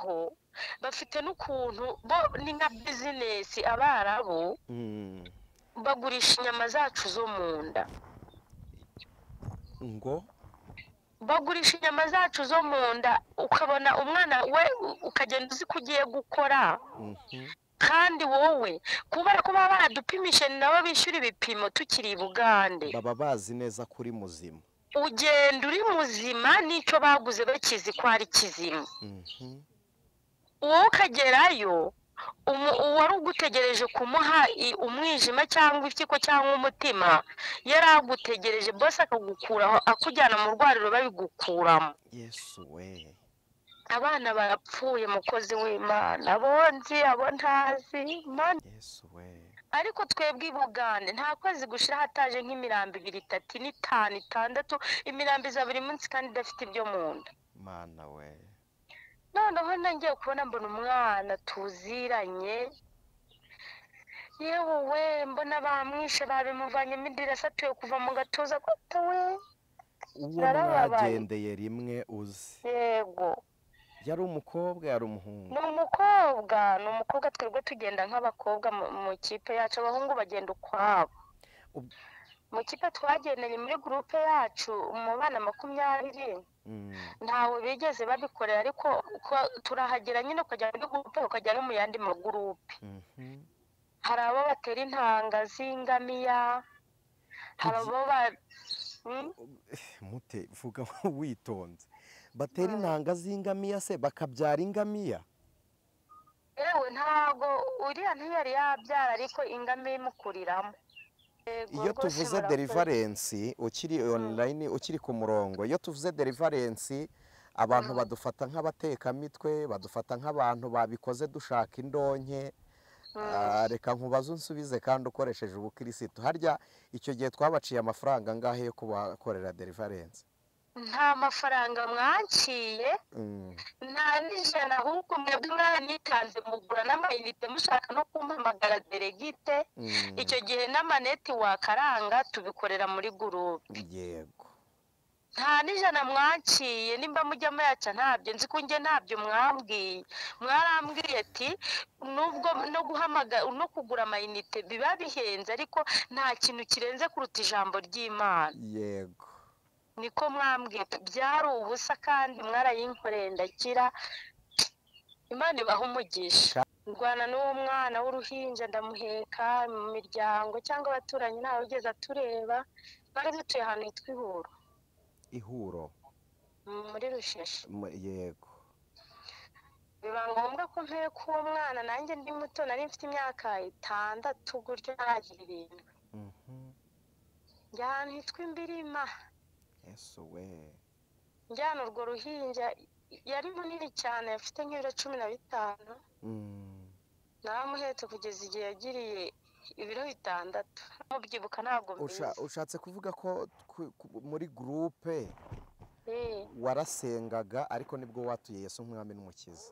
noneho bafite n'ukuntu bo ni nka bizinesi Abarabu bagurisha inyama zacu zo mu nda ngo bagurisha inyama zacu zo mu nda ukabona umwana we ukagenda uzi ko ugiye gukora kandi wowe kubera ko baba baradupimisha nabo bishyura ibipimo tukiri i Bugande baba bazi neza kuri muzima ugenda uri muzima n'icyo baguze bakizi ko ari kizima wowe ukagerayo uwari ugutegereje kumuha umwijima cyangwa impyiko cyangwa umutima yari agutegereje bose akagukuraho akujyana mu rwariro babigukuramo Yesu we abana barapfuye mukozi w'Imana abo nzi abo ntazi Yesu we ariko twebwe i Bugande nta kwezi gushira hataje nk'imirambo 2, 3, 5, 6 imirambo iza buri munsi kandi idafite ibyo mu nda mana we noneho nangiye kubona mbona umwana tuziranye yewe we mbona bamwishe babimuvanyemo indira asatuye kuva mu gatuza gota we uwo mwagendeye rimwe uzi yego yari umukobwa yari umuhungu ni umukobwa twebwe tugenda nk'abakobwa mu kipe yacu abahungu bagenda ukwabo mu kipe twagendanye muri groupe yacu mu bana 20 ntawe bigeze babikorera ariko turahagera nyine ukajya muri groupe ukajya no mu yandi magurupe hari abo batera intanga z'ingamiya hari abo mute vuga witonze batera intanga z'ingamiya se bakabyara ingamiya yewe ntago uriya ntiyari yabyara ariko ingamiya imukuriramo iyo tuvuze deliverance ukiri online ukiri ku murongo iyo tuvuze deliverance abantu badufata nk'abatekamitwe badufata nk'abantu babikoze dushaka indonke reka nkubaze unsubize kandi ukoresheje ubukirisitu harya icyo gihe twabaciye amafaranga ngahe yo kubakorera deliverance nta mafaranga mwanciye nta n'ijana ahubwo mwebwe mwaranitanze mugura n'amayinite mushaka no kumpamagara delegite icyo gihe n'amaneti wakaranga tubikorera muri gurupe yego nta n'ijana mwanciye nimba mujya muyaca ntabyo nzi ko njye ntabyo mwambwiye mwarambwiye ati nubwo no guhamagara no kugura amayinite biba bihenze ariko nta kintu kirenze kuruta ijambo ry'Imana yego niko mwambwiye byari ubusa kandi mwarayinkoreye ndakira Imana ibaha umugisha ndwana n'uwo mwana w'uruhinja ndamuheka mu miryango cyangwa abaturanyi ntawe ugeze atureba bari dutuye ahantu hitwa ihuro muri Rusheshi yego biba ngombwa ko mpeka uwo mwana nanjye ndi muto nari mfite imyaka 6 gutyo ntagira ibintu njyana hitwa Imbirima Yesu we njyana urwo ruhinja yari munini cyane afite nk'ibiro 15 namuhetse kugeza igihe yagiriye ibiro 6 mubyibuka ntabwo ushatse kuvuga ko muri groupe warasengaga ariko nibwo watuye Yesu nk'umwami n'umukiza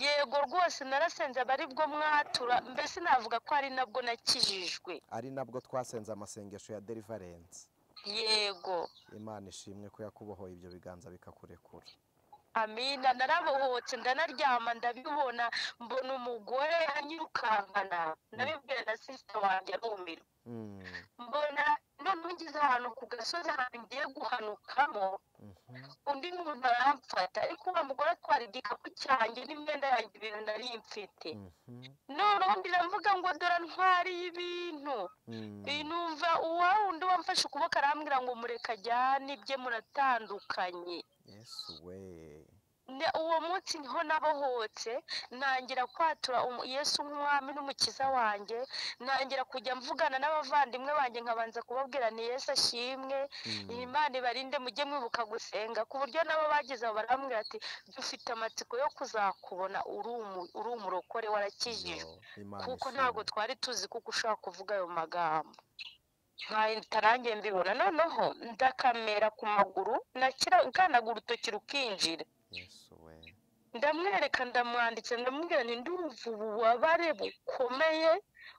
yego rwose narasenze abari bwo mwatura mbese navuga ko ari nabwo nakijijwe ari nabwo twasenze amasengesho ya deliverance yego Imana ishimwe ko yakubohoye ibyo biganza bikakurekura amina narabohotse ndanaryama ndabibona mbona umugore anyirukankana nabibwira na sister wanjye arumirwa mbona none ngize ahantu ku gasozi ahantu ngiye guhanukamo undi muntu aramfata ariko uwo mugore atwara igikapu cyanjye n'imyenda yanjye ibintu nari mfite none undi ndavuga ngo dore ntwariye ibintu numva uwundi wamfashe ukuboko arambwira ngo mureka ajyane ibye muratandukanye Yesu we uwo munsi niho nabohotse ntangira kwatura Yesu nk'umwami n'umukiza wanjye ntangira kujya mvugana n'abavandimwe banjye nkabanza kubabwira ni Yesu ashimwe Imana ibarinde mujye mwibuka gusenga ku buryo nabo bagize barambwira ati dufite amatsiko yo kuzakubona uri umurokore warakijijwe kuko ntabwo twari tuzi kuko ushaka kuvuga ayo magambo ntarange mbibona noneho ndakamera ku maguru nkanaga urutoki rukinjira ndamwereka ndamwanditse ndamubwira nti ndumva ububabare bukomeye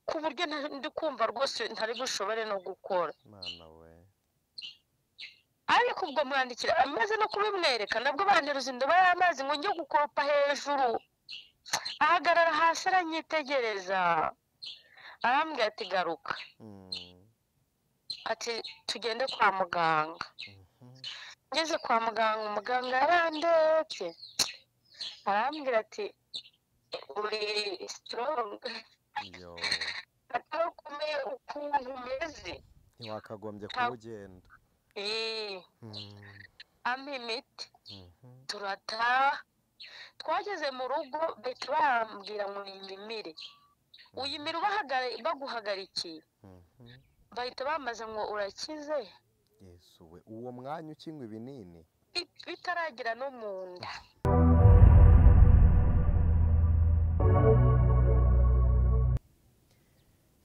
ku buryo ndi kumva rwose ntari bushobore no gukora ariko ubwo mwandikira amaze no kubimwereka nabwo banteruza indobo y'amazi ngo njye gukoropa hejuru, ahagarara hasi aranyitegereza arambwira ati garuka, ati tugende kwa muganga. Ngeze kwa muganga umuganga yarandebye arambwira ati uri strong, atari ukomeye ukuntu umeze ntiwakagombye kuwugenda. ampa imiti turataha, twageze mu rugo bahita bambwira ngo ninyimire, uyimira baguhagarikiye, bahita bamaze ngo urakize. Yesu we, uwo mwanya ukinywa ibinini bitaragera no mu nda.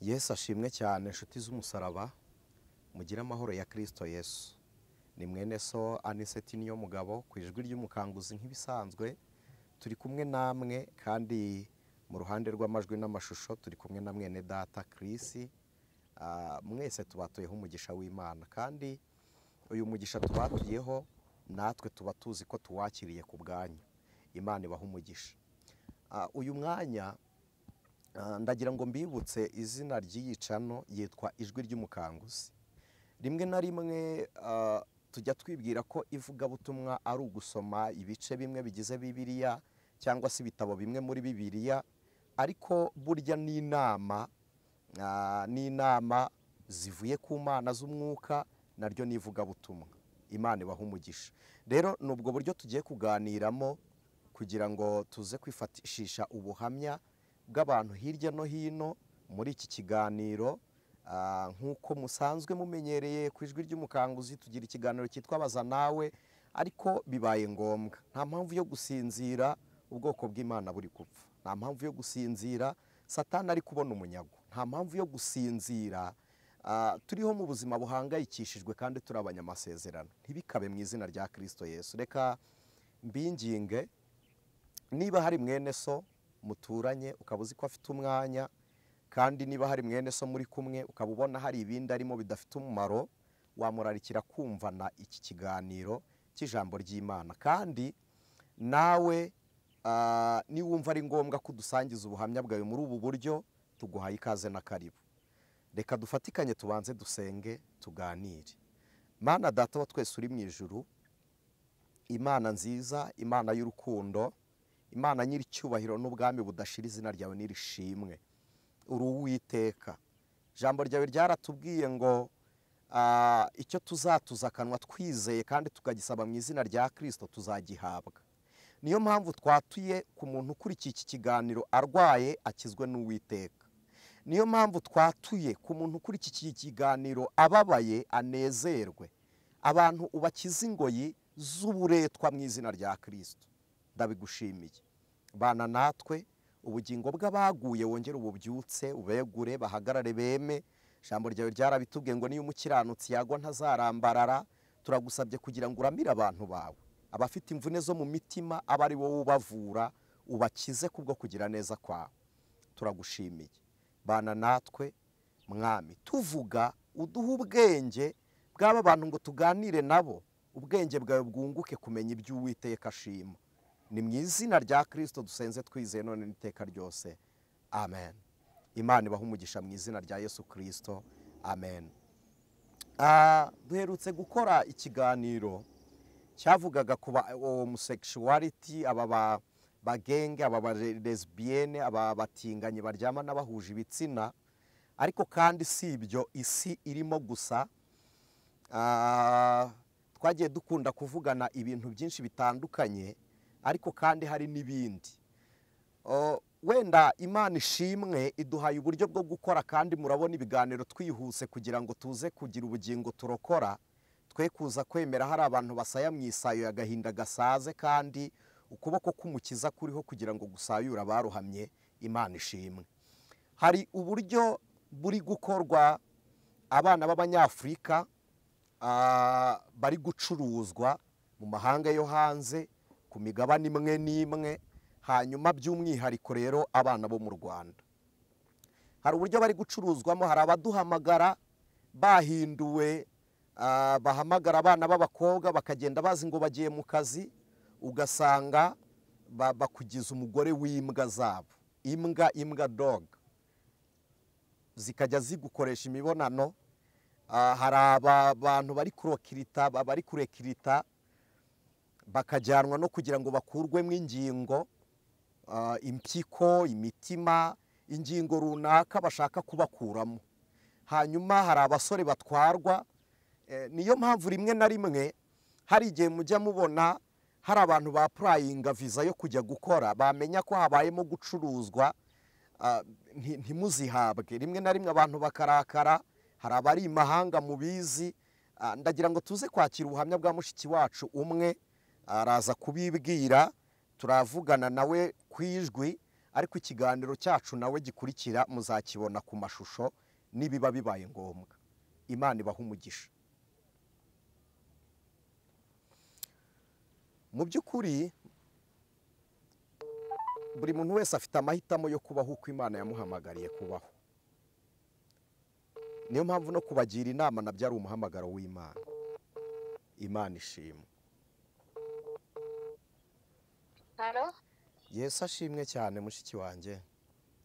Yesu ashimwe cyane inshuti z'umusaraba, mugire amahoro ya Kristo Yesu. Ni mwene so Aniseti niyo mugabo ku ijwi ry'umukanguzi nk'ibisanzwe, turi kumwe namwe kandi mu ruhande rw'amajwi n'amashusho turi kumwe na mwene data Chris. Mwese tubatuyeho umugisha w'Imana, kandi uyu mugisha tubatuyeho natwe tuba tuzi ko tuwakiriye ku bwanyu. Imana ibaha umugisha. Uyu mwanya ndagira ngo mbibutse izina ry'iyicano yitwa ijwi ry'umukanguzi. Rimwe na rimwe tujya twibwira ko ivugabutumwa ari ugusoma ibice bimwe bigize Bibiliya cyangwa se ibitabo bimwe muri Bibiliya, ariko burya n'inama zivuye ku mana z'umwuka naryo ni ivugabutumwa. Imana ibaha umugisha. Rero ni ubwo buryo tugiye kuganiramo kugira ngo tuze kwifatishisha ubuhamya bw'abantu hirya no hino muri iki kiganiro. Nk'uko musanzwe mumenyereye ku ijwi ry'umukanguzi tugira ikiganiro cyitwa Baza Nawe, ariko bibaye ngombwa, nta mpamvu yo gusinzira ubwoko bw'Imana buri gupfa, nta mpamvu yo gusinzira Satani ari kubona umunyago, nta mpamvu yo gusinzira turiho mu buzima buhangayikishijwe kandi turi abanyamasezerano. Ntibikabe mu izina rya Kristo Yesu. Reka mbinginge, niba hari mwene so muturanye ukaba uzi ko afite umwanya, kandi niba hari mwene so muri kumwe ukaba ubona hari ibindi arimo bidafite umumaro, wamurarikira kumvana iki kiganiro cy'ijambo ry'Imana. Kandi nawe niwumva ari ngombwa ko dusangiza ubuhamya bwawe muri ubu buryo, tuguhaye ikaze na karibu. Reka dufatikanye tubanze dusenge tuganire. Mana Data wa twese uri mu ijuru, Imana nziza, Imana y'urukundo, Imana nyir'icyubahiro n'ubwami budashira, izina ryawe nirishimwe. Uri Uwiteka. Ijambo ryawe ryaratubwiye ngo icyo tuzatuza akanwa twizeye kandi tukagisaba mu izina rya Kristo tuzagihabwa. Niyo mpamvu twatuye ku muntu ukurikiye iki kiganiro arwaye akizwe n'Uwiteka. Niyo mpamvu twatuye ku muntu ukurikiye iki kiganiro ababaye anezerwe. Abantu ubakiza ingoyi z'uburetwa mu izina rya Kristo. Ndabigushimiye. Bana natwe, ubugingo bw'abaguye wongere ububyutse, ubegure bahagarare beme. Ijambo ryawe ryarabitubwiye ngo niyo umukiranutsi yagwa ntazarambarara. Turagusabye kugira ngo uramire abantu bawe, abafite imvune zo mu mitima aba ari wowe ubavura, ubakize kubwo kugira neza kwawe. Turagushimiye. Bana natwe Mwami, tuvuga uduha ubwenge bw'aba bantu ngo tuganire nabo, ubwenge bwawe bwunguke kumenya ibyo Uwiteka ashima. Ni mu izina rya Kristo dusenze twizeye none n'iteka ryose. Amen. Imana ibaha umugisha mu izina rya Yesu Kristo. Amen. Duherutse gukora ikiganiro cyavugaga ku homosexuality, aba bagenge, aba lesbienne, aba batinganyi baryamana bahuje ibitsina. Ariko kandi si ibyo isi irimo gusa. Twagiye dukunda kuvugana ibintu byinshi bitandukanye, ariko kandi hari n'ibindi. Wenda Imana ishimwe iduhaye uburyo bwo gukora, kandi murabona ibiganiro twihuse kugira ngo tuze kugira ubugingo turokora, twe kuza kwemera hari abantu basaya mu isayo y'agahinda gasaze, kandi ukuboko k'umukiza kuriho kugira ngo gusayura abaruhamye. Imana ishimwe. Hari uburyo buri gukorwa, abana b'Abanyafurika bari gucuruzwa mu mahanga yo hanze ku migabane imwe n'imwe, hanyuma by'umwihariko rero abana bo mu Rwanda. Hari uburyo bari gucuruzwamo, hari abaduhamagara bahinduwe bahamagara abana b'abakobwa bakagenda bazi ngo bagiye mu kazi, ugasanga bakugize umugore w'imbwa zabo, imbwa dog, zikajya zigukoresha imibonano. Hari abantu bari kurekirita bakajyanwa no kugira ngo bakurwemo ingingo, impyiko, imitima, ingingo runaka bashaka kubakuramo. Hanyuma hari abasore batwarwa, niyo mpamvu rimwe na rimwe hari igihe mujya mubona hari abantu bapurayinga viza yo kujya gukora, bamenya ko habayemo gucuruzwa ntimuzihabwe. Rimwe na rimwe abantu bakarakara, hari abari imahanga mubizi. Ndagira ngo tuze kwakira ubuhamya bwa mushiki wacu umwe, araza kubibwira, turavugana nawe ku ijwi, ariko ikiganiro cyacu nawe gikurikira muzakibona ku mashusho nibiba bibaye ngombwa. Imana ibaha umugisha. Mu by'ukuri buri muntu wese afite amahitamo yo kubaho uko Imana yamuhamagariye kubaho. Niyo mpamvu no kubagira inama nabyo ari umuhamagaro w'Imana. Imana ishimwe. Halo? Yesu ashimwe cyane mushiki wanjye.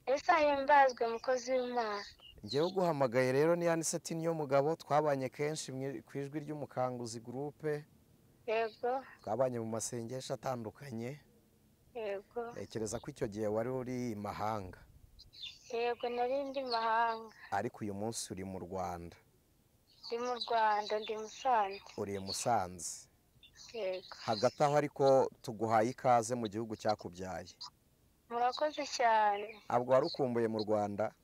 Yesu ahimbazwe mukozi w'Imana. Ngewe uguhamagaye rero ni Aniseti niyo mugabo, twabanye kenshi ku ijwi ry'umukanguzi groupe. Yego. Twabanye mu masengesho atandukanye. Yego. Ntekereza ko icyo gihe wari uri imahanga. Yego, nari ndi mahanga. Ariko uyu munsi uri mu Rwanda. Ndi mu Rwanda, ndi Musanze. Uri Musanze. Yego. Hagati aho ariko tuguhaye ikaze mu gihugu cyakubyaye. Murakoze cyane. Ntabwo wari ukumbuye mu Rwanda?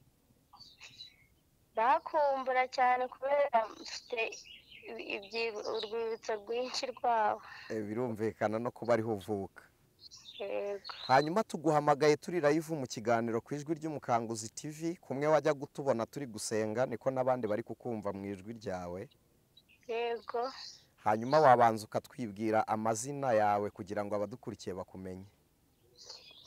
Ndakumbura cyane kubera mfite urwibutso rwinshi rwawe. Birumvikana no kuba ariho uvuka. Yego. Hanyuma tuguhamagaye turi live mu kiganiro ku ijwi ry'umukanguzi TV, kumwe wajya gutubona turi gusenga niko n'abandi bari kukumva mu ijwi ryawe. Yego. Hanyuma wabanza ukatwibwira amazina yawe kugira ngo abadukurikiye bakumenye.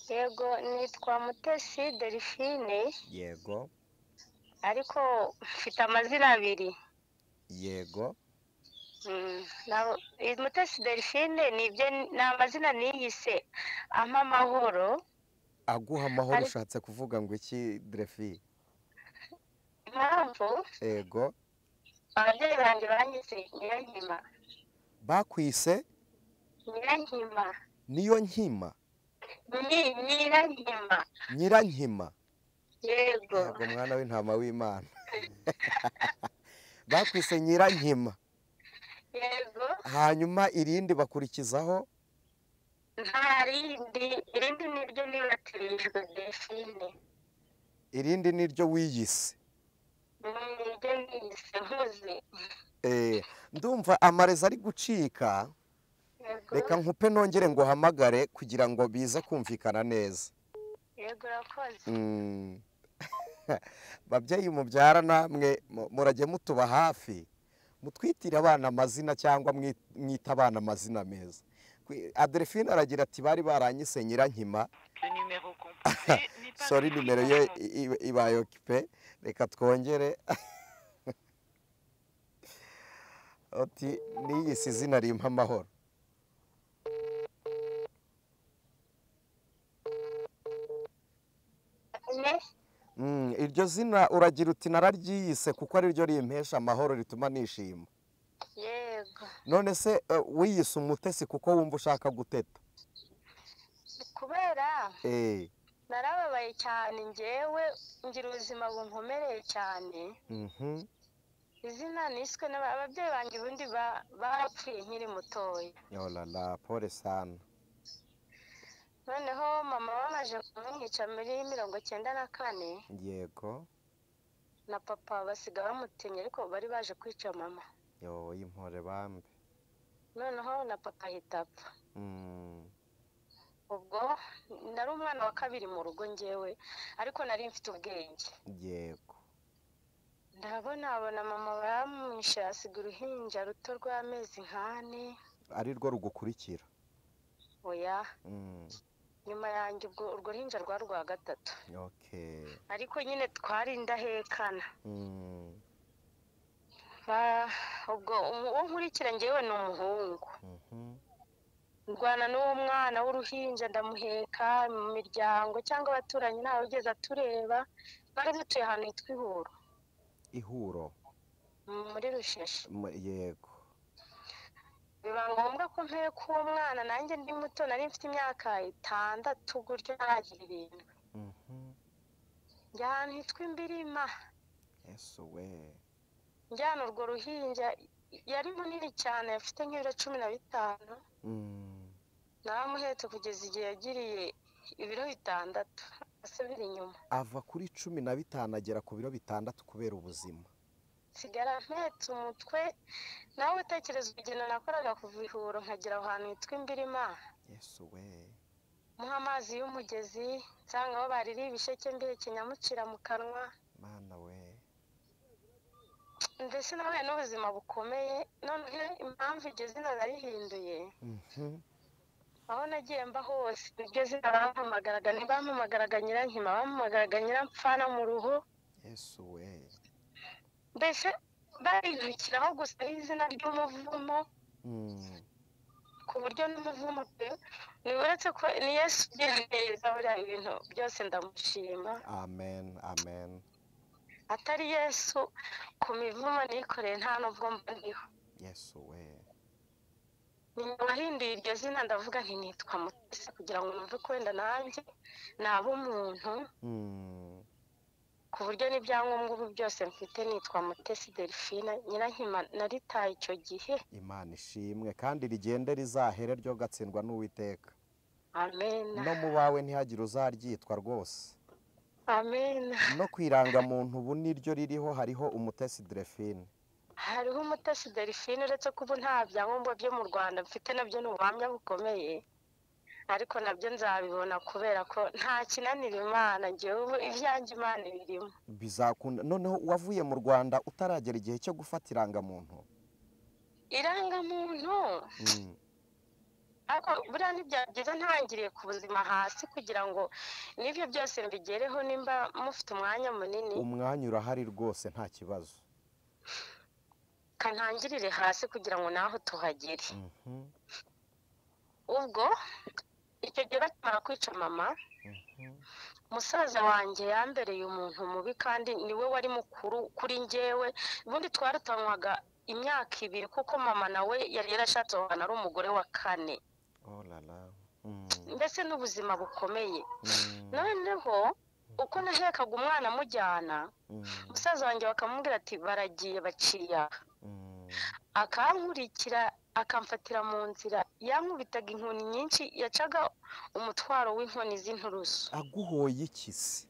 Yego, nitwa Mutesi Delphine. Yego. Ariko mfite amazina abiri. Yego. Mutesi Delphine ni amazina niyise ampa amahoro. Aguha amahoro ushatse kuvuga ngo iki Delphine? Impamvu? Yego. Ababyeyi banjye banyise Nyirankima. Bakwise? Nyirankima. Niyo nkima? Nyirankima. Nyirankima. Yego. Yego, mwana w'intama w'Imana. Bakwise Nyirankima. Yego. Hanyuma irindi bakurikizaho? Nta rindi, irindi niryo nibatirijwe Delphine. Irindi niryo wiyise? Niryo niyise nkuze. Ndumva amarezi ari gucika. Yego. Reka nkupe nongere ngo hamagare kugira ngo bize kumvikana neza. Yego, urakoze. Babyeyi mubyara namwe murajye mutuba hafi, mutwitire abana amazina cyangwa mwita abana amazina meza. Delphine aragira ati bari baranyise Nyirankima. Sorry, nimero ye ibaye okipe. Reka twongere. Ati niyise izina rimpa amahoro. Iryo zina uragira uti nararyiyise kuko ari ryo rimpesha amahoro rituma nishima. Yego. None se wiyise Umutesi kuko wumva ushaka guteta? Kubera narababaye cyane, ngewe ngira ubuzima bunkomereye cyane. Izina niswe n'ababyeyi banjye ubundi barapfuye nkiri mutoya. Yolala, pole sana. Noneho mama bamaze kumwica muri 1994. Yego. Na papa basiga bamutemye ariko bari baje kwica mama. Yo, impore bambe. Noneho na papa ahita apfa. Ubwo nari umwana wa kabiri mu rugo ngewe, ariko nari mfite ubwenge. Yego. Ndabona mama baramwishe, asiga uruhinja ruto rw'amezi 4. Ari rwo rugukurikira? Oya. Nyuma yanjye ubwo urwo ruhinja rwari rwa gatatu. Okay. Ariko nyine twari indahekana. ubwo uwo nkurikira njyewe ni umuhungu Mhm. ndwana n'uwo mwana w'uruhinja ndamuheka mu miryango cyangwa abaturanyi ntawe ugeze atureba twari dutuye ahantu hitwa Ihuro Ihuro. muri Rusheshi Yego. biba ngombwa ko mpeka uwo mwana nanjye ndi muto nari mfite imyaka 6 gutyo naragira 7 Mhm. njyana hitwa Imbirima Yesu we. njyana urwo ruhinja yari munini cyane afite nk'ibiro 15 naramuhetse kugeza igihe yagiriye ibiro 6 asubira inyuma ava kuri 15 agera ku biro 6 kubera ubuzima. sigara mpetse umutwe nawe utekereza urugendo nakoraga kuva Ihuro nkagera aho hantu hitwa Imbirima Yesu we. muha amazi y'umugezi nsanga aho baririye ibisheke mbihekenya amucira mu kanwa Mana we. mbese nahuye n'ubuzima bukomeye none impamvu iryo zina narihinduye Mhm. aho nagiye mba hose iryo zina bampamagaraga ntibampamagaraga Nyirankima bampamagaraga Nyirampfana mu ruho Yesu we. mbese barihukiraho gusa izina ry'umuvumo ku buryo n'umuvumo pe ni uretse ko ni Yesu ugira neza buriya ibintu byose ndamushima Amen. Amen. atari Yesu ku mivumo nikoreye nta nubwo mba ndiho Yesu we. nyuma wahinduye iryo zina ndavuga nti nitwa Mutesi kugira ngo numve ko wenda nanjye naba umuntu ku buryo n'ibyangombwa ubu byose mfite nitwa Mutesi Delphine Nyirankima naritaye icyo gihe. Imana ishimwe kandi rigende rizahere ryo gatsindwa n'Uwiteka. Amen. No mu bawe ntihagire uzaryitwa rwose. Amen. No kwirangamuntu ubu niryo ririho hariho Umutesi Delphine. Hariho Umutesi Delphine uretse ko ubu nta byangombwa byo mu Rwanda mfite nabyo ni ubuhamya bukomeye ariko nabyo nzabibona kubera ko nta kinanira Imana ngewe ubu ibyanjye Imana birimo Bizakunda. Noneho wavuye mu Rwanda utaragera igihe cyo gufata irangamuntu. Irangamuntu ariko buriya ntibyageze ntangiriye ku buzima hasi kugira ngo n'ibyo byose mbigereho nimba mufite umwanya munini. Umwanya urahari rwose nta kibazo. Kantangirire hasi kugira ngo naho tuhagere. Ubwo icyo gihe bakimara kwica mama musaza wanjye yambereye umuntu mubi kandi niwe wari mukuru kuri njyewe ubundi twarutanywaga imyaka 2 kuko mama nawe yari yarashatse abana ari umugore wa 4. Oh la la. Mbese n'ubuzima bukomeye noneho uko nahekaga umwana amujyana musaza wanjye bakamubwira ati baragiye baciye akankurikira akamfatira mu nzira yankubitaga inkoni nyinshi yacaga umutwaro w'inkoni z'inturusu. Aguhoye iki se?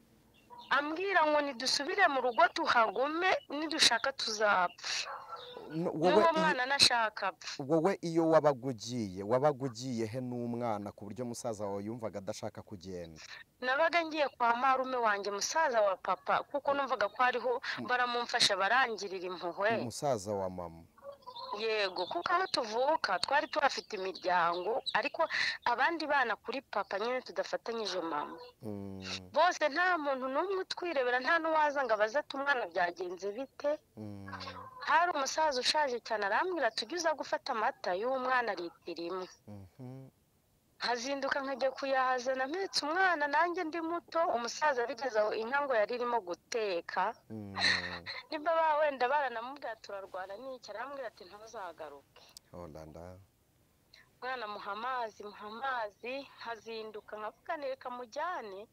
Ambwira ngo nidusubire mu rugo tuhagume nidushaka tuzapfa. Wowe mwana nashaka apfa. Wowe iyo wabagugiye he n'umwana ku buryo musaza wawe yumvaga adashaka kugenda? Nabaga ngiye kwa marume wanjye musaza wa papa kuko numvaga ko hariho baramumfasha barangirira impuhwe. Musaza wa mama. Yego kuko aho tuvuka twari tuhafite imiryango ariko abandi bana kuri papa nyine tudafatanyije mama bose nta muntu n'umwe utwirebera nta n'uwaza ngo abaze ati umwana byagenze bite. Hari umusaza ushaje cyane arambwira tujye uza gufata amata y'umwana litiro 1. Hazinduka nkajya kuyahazana mpetse umwana nanjye ndi muto umusaza bigeze aho inka ngo yari irimo guteka nimba wenda baranamubwira turarwana n'iki arambwira ati ntuzagaruke. Mwana muha amazi hazinduka nkavuganire kamujyane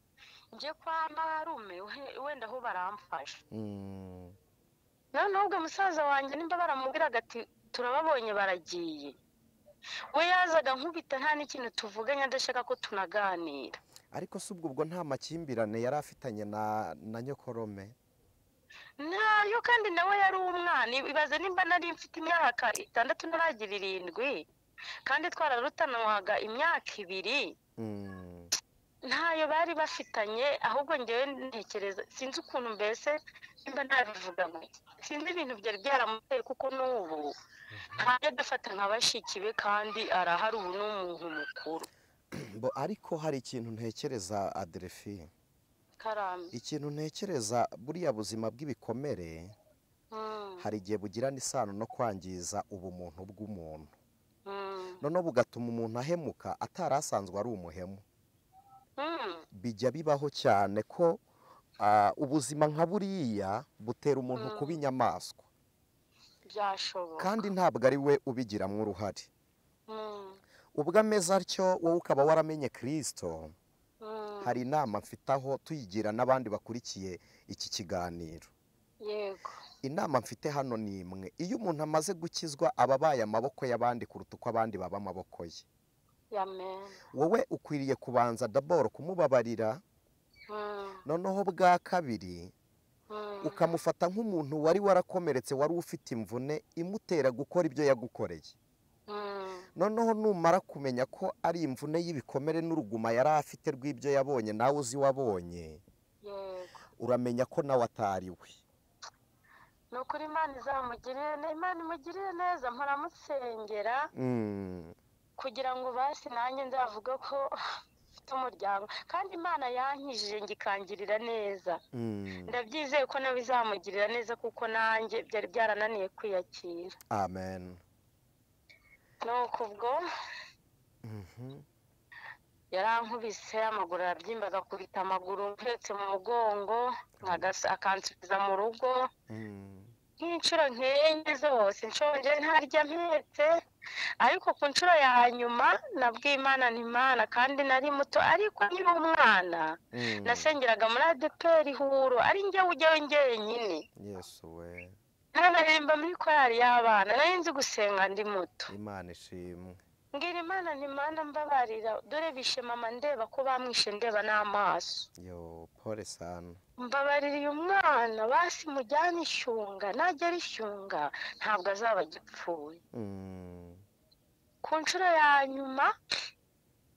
njye kwa marume wenda aho baramfasha. Noneho ubwo musaza wanjye nimba baramubwiraga ati turababonye baragiye we yazaga nkubita nta n'ikintu tuvuganye adashaka ko tunaganira. Ariko si ubwo nta makimbirane yari afitanye na nyokorome? Nayo kandi nawe yari umwana ibaze nimba nari mfite imyaka 6 naragira 7 kandi twararutanwaga imyaka 2 ntayo bari bafitanye ahubwo ngewe ntekereza sinzi ukuntu mbese nimba ntabivuga ngo sinzi ibintu byari byaramuteye kuko n'ubu ntajya dufata nka bashiki be kandi arahari ubu n'umuntu mukuru. Ariko hari ikintu ntekereza Delphine. Karame. Ikintu ntekereza buriya buzima bw'ibikomere hari igihe bugirana isano no kwangiza ubumuntu bw'umuntu, Mm. noneho bugatuma umuntu ahemuka atari asanzwe ari umuhemu. Mm. Bijya bibaho cyane ko ubuzima nka buriya butera umuntu kuba inyamaswa, Byashoboka. kandi ntabwo ari we ubigiramo uruhare. Mm. Ubwo ameze atyo wowe ukaba waramenye Kristo, Mm. hari inama mfite aho tuyigira n'abandi bakurikiye iki kiganiro. Yego. Inama mfite hano ni imwe: iyo umuntu amaze gukizwa aba abaye amaboko y'abandi kuruta uko abandi baba amaboko ye. Amen. Wowe ukwiriye kubanza daboro kumubabarira, Mm. noneho bwa kabiri Mm. ukamufata nk'umuntu wari warakomeretse, wari ufite imvune imutera gukora ibyo yagukoreye. Mm. Noneho numara kumenya ko ari imvune y'ibikomere n'uruguma yari afite rw'ibyo yabonye nawe uzi wabonye, Yego. uramenya ko nawe atari we. Ni ukuri Imana imugirire neza, mpora musengera kugira ngo basi nanjye nzavuga ko mfite umuryango, kandi Imana yankijije ngikangirira neza. Ndabyizeye ko nawe izamugirira neza, kuko nanjye byari byarananiye kwiyakira. Amen. Nuko ubwo yarankubise, amaguru arabyimba, agakubita amaguru mpetse mu mugongo, akansubiza mu rugo nk'inshuro nk'enye zose, nshonje ntarya mpetse. Ariko ku nshuro ya nyuma nabwiye Imana nti Imana, kandi nari muto ariko nkiri umwana nasengeraga muri ADEPR Huro, ari njye ujyayo njyenyine. Yesu we. Ntanaririmba muri korali y'abana, nari nzi gusenga ndi muto. Imana ishimwe. Mbwira Imana nti Mana mbabarira, dore bishe mama ndeba ko bamwishe ndeba n'amaso. Yo, pole sana. Mbabarira uyu mwana, basi mujyane Ishyunga, nagera Ishyunga ntabwo azaba agipfuye. Ku nshuro ya nyuma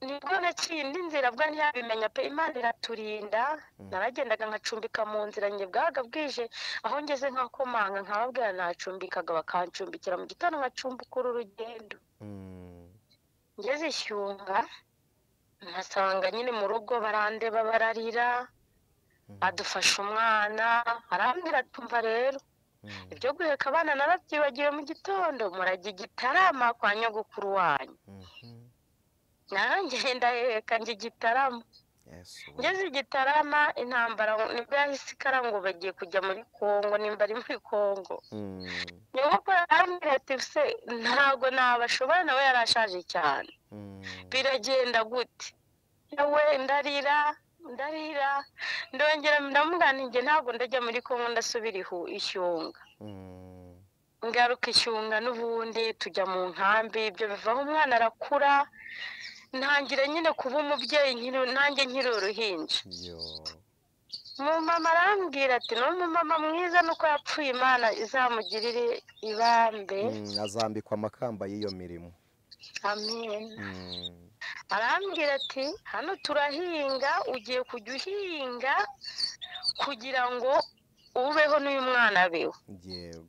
nibwo naciye indi nzira, bwo ntiyabimenya pe, Imana iraturinda. Naragendaga nkacumbika mu nzira, njye bwaga bwije, aho ngeze nkakomanga nkababwira nacumbikaga, bakancumbikira mu gitondo nkacumbukura urugendo. Ngeze Ishyunga nkasanga nyine mu rugo barandeba bararira, adufasha umwana, arambwira tumva rero ibyo guheka abana narabyibagiwe, mu gitondo murajya Gitarama kwa nyogokuru wanyu. Nanjye ndaheka njye Gitarama. Ngeze Gitarama intambara nibwo yahise ikara ngo bagiye kujya muri Kongo, nimba ari muri Kongo. Nyogokuru arambwira ati se ntabwo nabashobora, nawe yarashaje cyane, biragenda gute? Yawe ndarira ndongera ndamubwira nti ntabwo ndajya muri Kongo, ndasubira Ishyunga. Ngaruka Ishyunga n'ubundi tujya mu nkambi, ibyo bivaho umwana arakura, ntangira nyine kuba umubyeyi nanjye nkiri uruhinja. Umumama arambwira ati ni umumama mwiza, nuko yapfuye Imana izamugirire ibambe, azambikwa amakamba y'iyo mirimo. Amen. Arambwira ati hano turahinga, ugiye kujya uhinga kugira ngo ubeho n'uyu mwana abeho. Yego.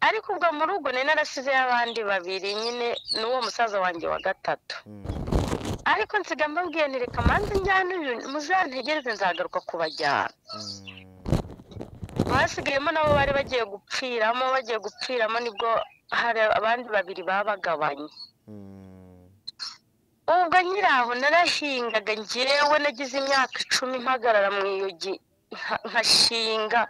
Ariko ubwo mu rugo nari narasizeyo abandi babiri, nyine n'uwo musaza wanjye wa gatatu. Ariko nsiga mbabwiye nti reka manze njyane uyu, muzantegereze nzagaruka kubajyana. Basigayemo nabo bari bagiye gupfiramo, nibwo hari abandi babiri babagabanye. Ubwo nkiri aho narahingaga, njyewe nagize imyaka 10 mpagarara mu iyogi nkashinga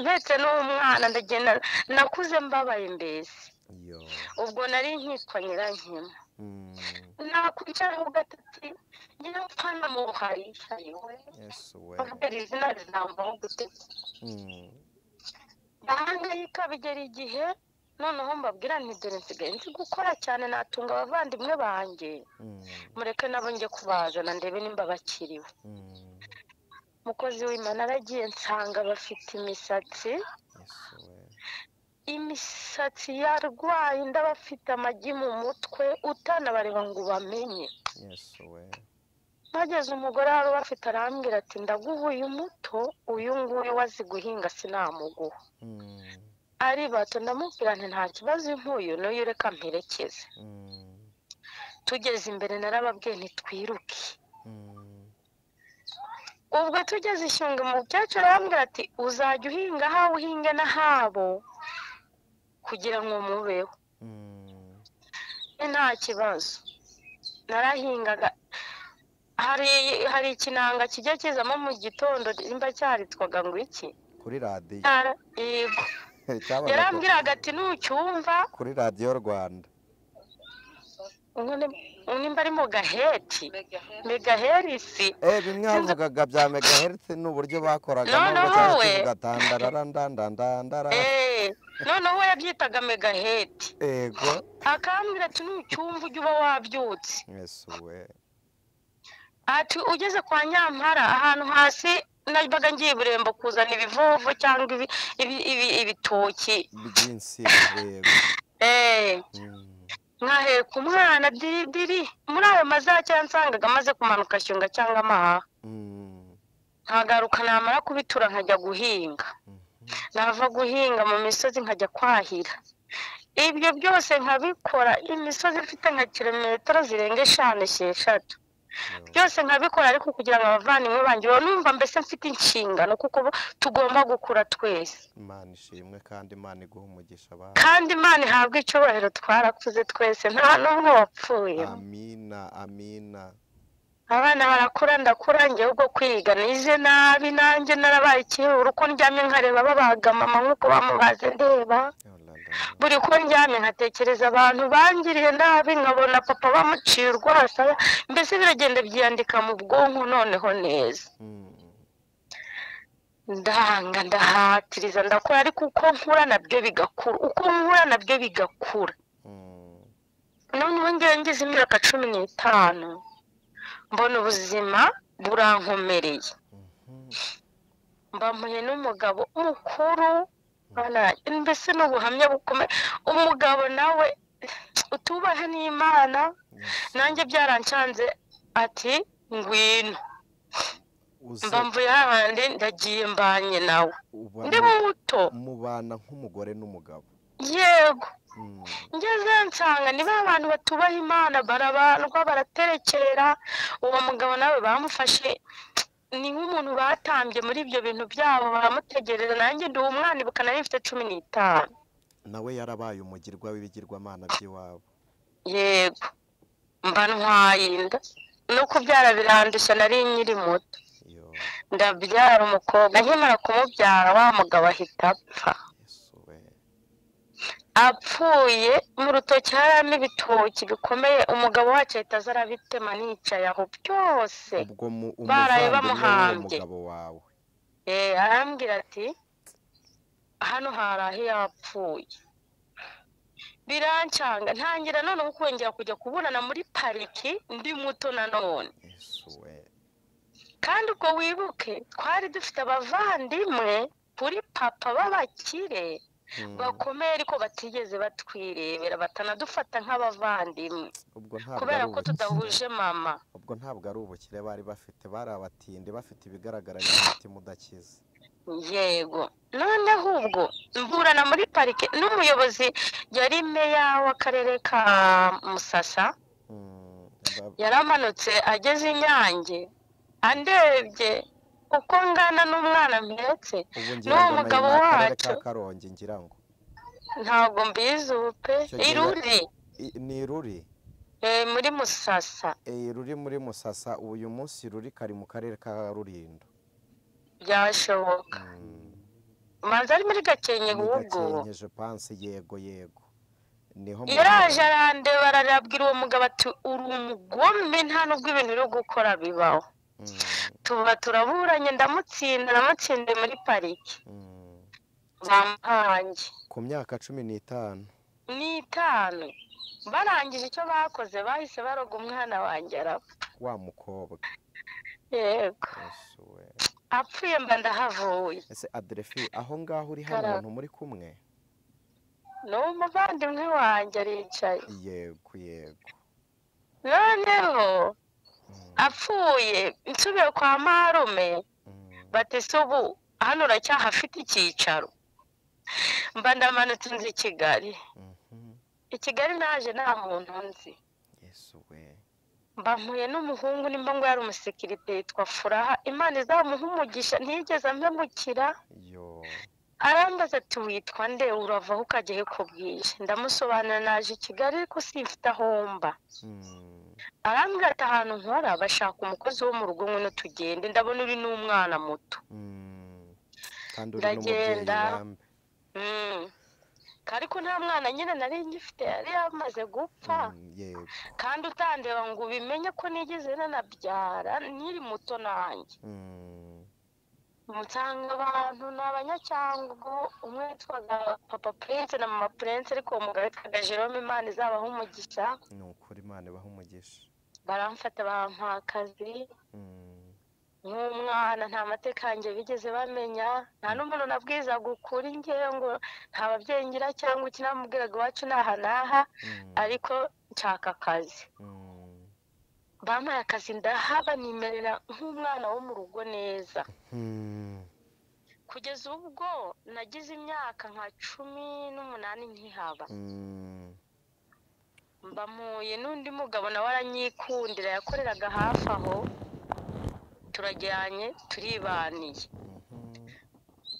mpetse n'umwana, ndagenda nakuze mbabaye mbese. Ubwo nari nkitwa Nyirankima. Nakwicara ho gatati nyine mpana mu hari we. Yesu we. Bavuga izina rizambaho gute? Ndahangayika bigera igihe noneho mbabwira nti dore nsigaye nzi gukora cyane, natunga abavandimwe banjye, mureke nabo njye kubazana ndebe nimba bakiriwe. Mukozi w'Imana aragiye nsanga bafite imisatsi yarwaye, ndabafite amagi mu mutwe utanabareba ngo bamenye. Bageze umugore wari bafite arambwira ati ndaguha uyu muto, uyu nguyu wazi guhinga sinamuguha. Ari bato ndamubwira nti nta kibazo, impuyu n'uyu reka mperekeze. Tugeze imbere narababwiye ntitwiruke. ubwo tugeze Ishyunga umukecuru arambwira ati uzajya uhinga ahawe uhinge n'ahabo kugira ngo mubeho. Nta kibazo narahingaga. Hari ikinanga kijya kizamo mu gitondo nimba cyaritwaga ngo iki kuri radiyo. Yego yarambwiraga ati nucyumva kuri radiyo Rwanda nimba ari mu gaheti megaherisi. Bimwe bavugaga bya megaherisi n'uburyo bakoraga noneho we noneho we yabyitaga megaheti. Yego akambwira ati nucyumva ujye uba wabyutse. Yesu we. Ati ugeze kwa Nyampara ahantu hasi nabaga ngiye Burembo kuzana ibivovo cyangwa ibitoki byinsi. Yego nkaheka umwana diri muri ayo mazacya nsangaga amaze kumanuka Shyunga cyangwa Amahaha. Nkagaruka namara kubitura nkajya guhinga. Nava guhinga mu misozi nkajya kwahira. Ibyo byose nkabikora imisozi ifite nka kilometero zirenga 5-6. Byose nkabikora ariko kugira ngo abavandimwe banjye numva mbese mfite inshingano kuko tugomba gukura twese. Imana ishimwe kandi Imana iguha umugisha abantu. Kandi Imana ihabwa icyubahiro twarakuze twese nta n'umwe wapfuye. Amina amina. Abana barakura ndakura njye ubwo kwiga nize nabi nanjye narabaye ikihuru uko ndyamye nkareba babaga mama nk'uko bamubaze ndeba. Buri ko ndyamye nkatekereza abantu bangiriye nabi nkabona papa bamuciye urwasaya mbese biragenda byandika mu bwonko noneho neza. Ndanga ndahatiriza ndakora ariko uko nkura nabyo bigakura. Noneho ngeze imyaka 15 mbona ubuzima burankomereye. Mbamuye n'umugabo mukuru mbese n'ubuhamya bukomeye. Umugabo nawe utubahe n'Imana nanjye byarancanze ati ngwino. Mbamvuye hahandi ndagiye mbanye nawe ndi muto. Mubana nk'umugore n'umugabo. Yego ngeze nsanga niba abantu batubaha Imana barabandwa baraterekera. Uwo mugabo nawe bamufashe ni nk'umuntu batambye muri ibyo bintu byabo baramutegereza. Nanjye ndi umwana ibuka nari mfite 15. Nawe yarabaye umugirwa w'ibigirwamana by'iwabo. Yego mba ntwaye inda no kubyara birandusha nari nkiri muto. Ndabyara umukobwa nkimara kumubyara wa mugabo ahita apfa. Apfuye mu rutoki harimo ibitoki bikomeye. Umugabo wacu ahita aza arabitema nicaye aho byose baraye bamuhambye. Arambwira ati hano harahi yapfuye. Birancanga ntangira noneho kwongera kujya kubonana muri pariki ndi muto nanone. Kandi uko wibuke twari dufite abavandimwe kuri papa b'abakire bakomeye ariko batigeze batwirebera batanadufata nk'abavandimwe kubera ko tudahuje mama. Ubwo ntabwo ari ubukire bari bafite, bari abatindi bafite ibigaragara n'umutima udakize. Yego noneho ubwo mburana muri parike n'umuyobozi yari meya w'akarere ka Musasa. Yaramanutse ageze Inyange andebye uko ngana n'umwana mpetse n'uwo mugabo wacu ntabwo mbizi upe iruri ni ruri muri Musasa. Ruri muri Musasa uyu munsi ruri kari mu karere ka Rulindo. Byashoboka manza ari muri Gakenke ubwo je pense. Yego niho yaraje arande bararabwira uwo mugabo ati uri umugome nta nubwo ibintu byo gukora bibaho. Tuba turaburanye ndamutsinda muri pariki bampanje ku myaka 15 barangije icyo bakoze bahise baroga umwana wanjye arapfa. Wa mukobwa yego apfuye mba ndahavuye. Ese Adrefi aho ngaho uri hano umuntu muri kumwe? N'umuvandimwe wanjye aricaye. Yego noneho apfuye nsubiye kwa marume bati subu hano uracyahafite icyicaro. Mba ndamanutse nzi Kigali. I Kigali naje nta muntu nzi. Yesu we. mbamuye n'umuhungu nimba ngo yari umusekirite yitwa Furaha, Imana izamuha umugisha ntiyigeze ampemukira. Arambaza ati witwa nde, urava aho ukajya he ko bwije? Ndamusobanurira naje i Kigali ariko simfite aho mba. Arambwira ati ahantu nkora bashaka umukozi wo mu rugo ngwino tugende, ndabona uri n'umwana muto. Ndagenda ariko nta mwana nyine nari ngifite, yari yamaze gupfa. Kandi utandeba ngo ubimenye ko nigeze nanabyara nkiri muto nanjye. Musanga abantu ni abanyacyangugu, umwe yitwaga Papa Prince na Mama Prince, ariko uwo mugabo yitwaga Jerome, Imana izabaha umugisha. Ni ukuri Imana ibaha umugisha. Baramfata bampa akazi nk'umwana, nta mateka yanjye bigeze bamenya, nta n'umuntu nabwizaga ukuri ngewe ngo nta babyeyi ngira cyangwa iki, namubwiraga iwacu ni aha n'aha, ariko nshaka akazi. Bampaye akazi ndahaba, nimerera nk'umwana wo mu rugo neza. Kugeza ubwo nagize imyaka nka 18 nkihaba. Mbamuye n'undi mugabo nawe aranyikundira, yakoreraga hafi aho, turajyanye turibaniye.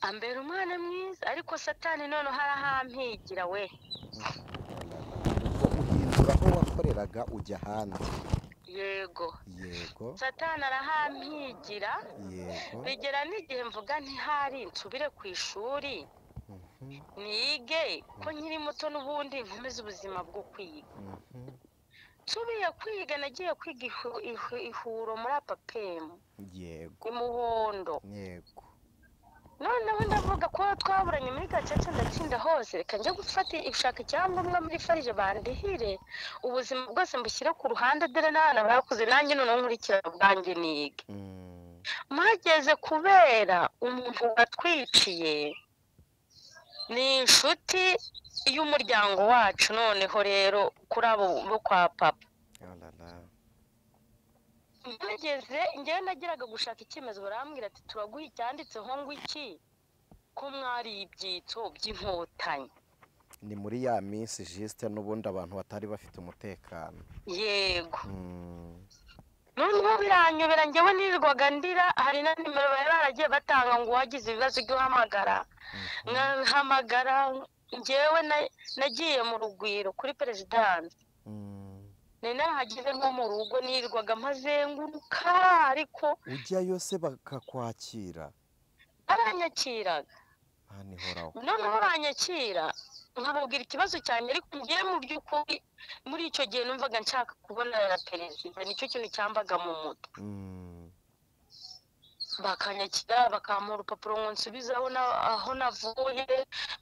Ambera umwana mwiza, ariko Satani none harahampigira we. Uhindura aho wakoreraga ujya hanze. Yego. Satani arahampigira. Bigera n'igihe mvuga ntihari nsubire ku ishuri nige ko nkiri muto n'ubundi nkomeze ubuzima bwo kwiga. Nsubiye kwiga nagiye kwiga ihuro muri APPM. Imuhondo. Noneho ndavuga ko twaburanye muri Gacaca ndatsinda hose, reka njye gushaka icyangombwa muri farije bandihire, ubuzima bwose mbushyire ku ruhande, dore n'abana bakuze nanjye noneho nkurikira bwanjye nige. Mageze kubera umuntu watwiciye ni inshuti y'umuryango wacu, noneho rero kuri abo bo kwa papa. Mageze njyewe nagiraga gushaka icyemezo, barambwira ati turaguha icyanditseho ngo iki, ko mwari ibyitso by'inkotanyi. Ni muri ya minsi Juste n'ubundi abantu batari bafite umutekano. Yego. Noneho biranyobera, njyewe nirirwaga ndira, hari na nimero bari baragiye batanga ngo wagize ibibazo ujye uhamagara. Nkahamagara, njyewe nagiye mu rugwiro kuri perezidansi. Nahageze nko mu rugo nirirwaga mpazenguruka, ariko ujyayo se bakakwakira? Baranyakiraga. Noneho baranyakira nkababwira ikibazo cyanjye, ariko ngiye mu by'ukuri muri icyo gihe numvaga nshaka kubonana na perezida, nicyo kintu cyambaga mu mutwe. Bakanyakira bakampa urupapuro ngo nsubize aho navuye,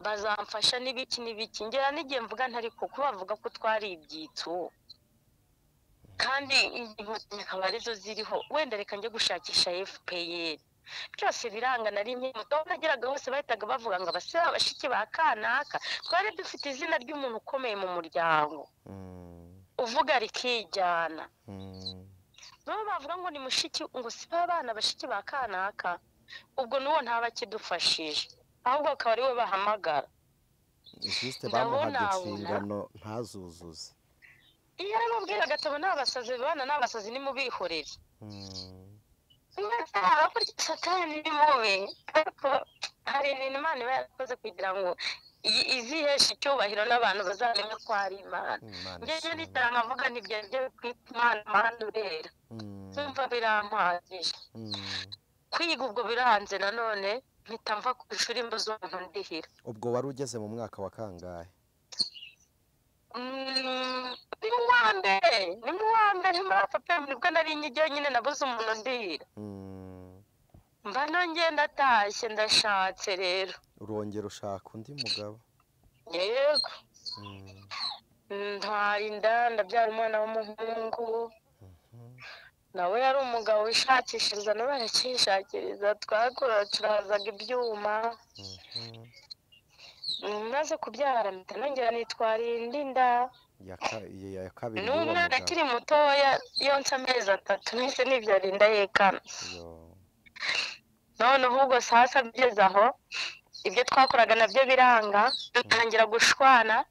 bazamfasha n'ibiki n'ibiki. Ngera n'igihe mvuga ntari kuko bavuga ko twari ibyitso kandi inkotanyi akaba arizo ziriho, wenda reka njye gushakisha FPR. Byose biranga, nari muto nageraga hose bahitaga bavuga ngo abashiki ba kanaka. Twari dufite izina ry'umuntu ukomeye mu muryango uvuga rikijyana. Nabo bavuga ngo ni mushiki, ngo si abana bashiki ba kanaka, ubwo n'uwo ntaba kidufashije, ahubwo akaba ari we bahamagara. Juste bamuhaga inshingano ntazuzuze. Iyo aramubwiraga ati abo ni abasazi, bana n'abasazi nimubihorere. Satani ni mubi, ariko hari ibintu Imana iba yarakoze kugira ngo iziheshe icyubahiro n'abantu bazamenye ko ari Imana. Njyewe nitara nkavuga nibyo kwita Imana urera, numva birampagije. Kwiga ubwo biranze, nanone mpita mva ku ishuri mbuze umuntu ndihira. Ubwo wari ugeze mu mwaka wa kangahe? Ni mu wa mbere muri APPM, nibwo nari nyigiye nyine nabuze umuntu ndihira. Mba nongeye ndatashye ndashatse rero. Urongera ushaka undi mugabo? Yego. Ntwara inda, ndabyara umwana w'umuhungu. Nawe yari umugabo wishakishiriza, nawe arakishakiriza, twakora turazaga ibyuma. Maze kubyara mpita nongera nitwara indi nda. Ya kabiri n'umwana akiri mutoya yonsa amezi 3 nahise nibyara inda y'ekana. Noneho ubwo sasa bigeze aho ibyo twakoraga nabyo biranga, dutangira gushwana,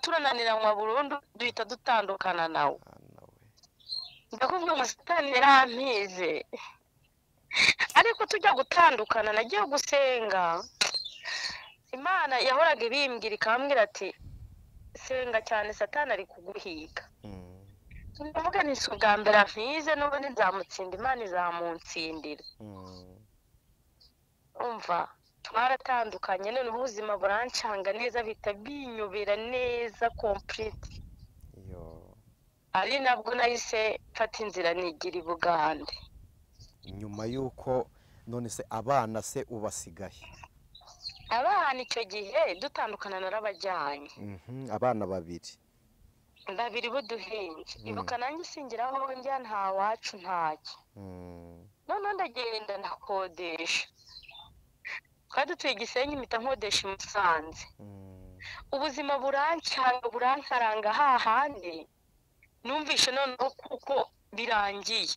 turananiranywa burundu, duhita dutandukana nawe. ndakubwira ngo satani yarampize, ariko tujya gutandukana nagiye gusenga, Imana yahoraga ibimbwira ikambwira ati senga cyane satani ari kuguhiga. ndavuga ni si ubwa mbere ampize n'ubundi nzamutsinda, Imana izamunsindira. umva twaratandukanye, none ubuzima burancanga neza, bihita binyobera neza complete. ari nabwo nahise mfata inzira nigira i Bugande. nyuma y'uko none se abana se ubasigaye? abana icyo gihe dutandukana narabajyanye. abana babiri b'uduhinja. ibuka nanjye singiraho njya nta wacu ntacyo. noneho ndagenda ndakodesha, twari dutuye i Gisenyi mpita nkodesha i Musanze. ubuzima burankaranga hahandi numvishe noneho kuko birangiye.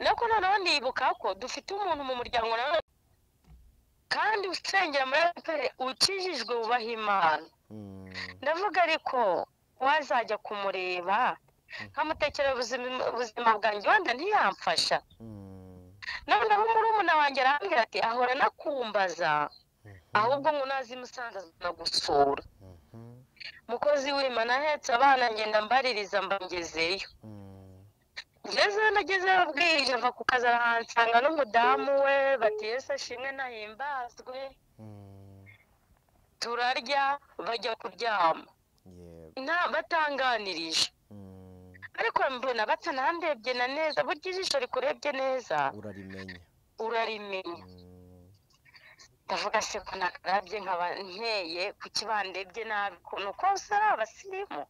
nako noneho nibuka ko dufite umuntu mu muryango nawe kandi usengera muri apere ukijijwe wubaha Imana. ndavuga ariko wazajya kumureba nkamutekereza ubuzima bwanjye wenda ntiyamfasha. noneho murumuna wanjye arambwira ati ahora nakumbaza, ahubwo ngo nazi Musanze azanagusura. mukozi w'Imana ahetse abana ngenda mbaririza mbangezeyo. ngezeyo nagezeyo bwije mva ku kazi arahansanga n'umudamu we, bati Yesu ashimwe nahimbazwe. turarya bajya kuryama batanganirije, ariko mbona batanandebye na neza. burya ijisho rikurebye neza urarimenya. ndavuga se ko nakarabye nkaba nteye kuki bandebye nabi, ukuntu kose ari abasirimu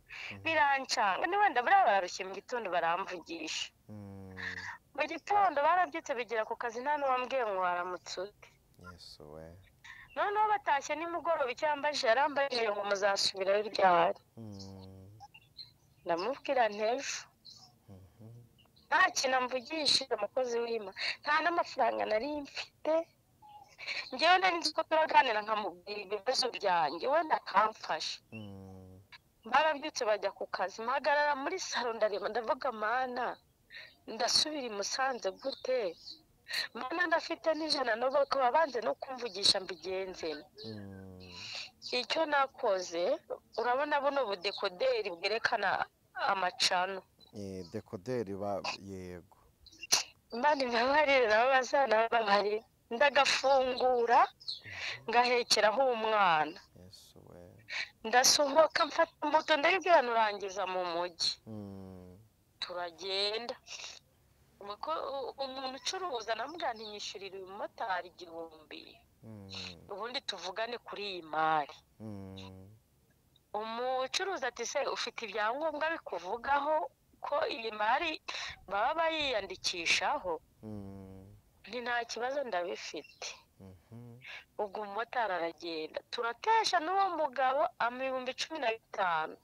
birancanga. ni wenda buriya bararushye mu gitondo baramvugisha. mu gitondo barabyutse bigera ku kazi nta n'uwambwiye ngo waramutse ute. noneho batashye nimugoroba icyo yambajije yarambajije ngo muzasubirayo ryari. ndamubwira ntejo. nta kintu amvugishije umukozi w'Imana, nta n'amafaranga nari mfite. ngewe nari nzi ko turaganira nkamubwira ibibazo byanjye wenda akamfasha. barabyutse bajya ku kazi, mpagarara muri salo ndareba ndavuga Mana ndasubira i Musanze gute? Mana ndafite n'ijana n'ubu bakaba banze no kumvugisha mbigenzemo. icyo nakoze urabona buno budekoderi bwerekana amacano. dekoderi yego. Imana ibabarire nabo bazanababarire. ndagafungura ngahekeraho umwana. ndasohoka mfata moto ndayibwira nurangiza mu mujyi. turagenda. umuntu ucuruza namubwira ntinyishyurire uyu mumotari 1000, ubundi tuvugane kuri iyi mari. umucuruzi ati se ufite ibyangombwa bikuvugaho ko iyi mari baba bayiyandikishaho? nta kibazo ndabifite. ubwo umumotari aragenda, turatesha n'uwo mugabo amibihumbi 15.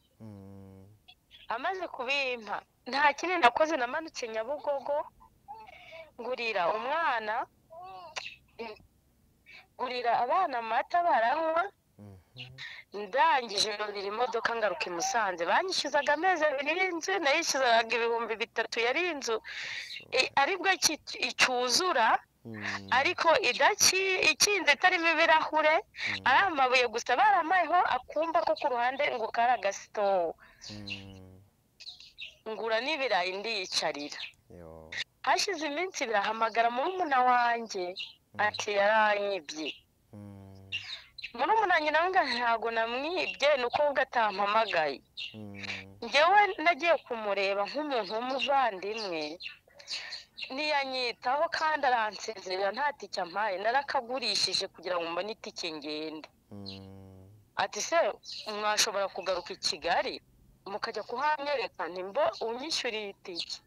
amaze kubimpa nta kindi nakoze, namanutse Nyabugogo ngurira abana amata baranywa. ndangije nurira imodoka ngaruka i Musanze. banyishyuzaga amezi 2 y'inzu, nayishyuzaga 3000 yari inzu aribwo icyuzura, ariko ikinze itarimo ibirahure, ari amabuye gusa. baramayeho akumba ko ku ruhande ngo kari agasitowu. ngura n'ibirayi ndiyicarira. hashize iminsi birahamagara murumuna wanjye ati yaranyibye. murumuna wanjye nawe ntabwo namwibye, ni uko ubwo atampamagaye. njyewe nagiye kumureba nk'umuntu w'umuvandimwe, ntiyanyitaho kandi aransezerera nta tike ampaye. narakagurishije kugira ngo mbone itike ngende. ati se mwashobora kugaruka i Kigali mukajya kuhamwereka? ntimbo unyishyuriye itike.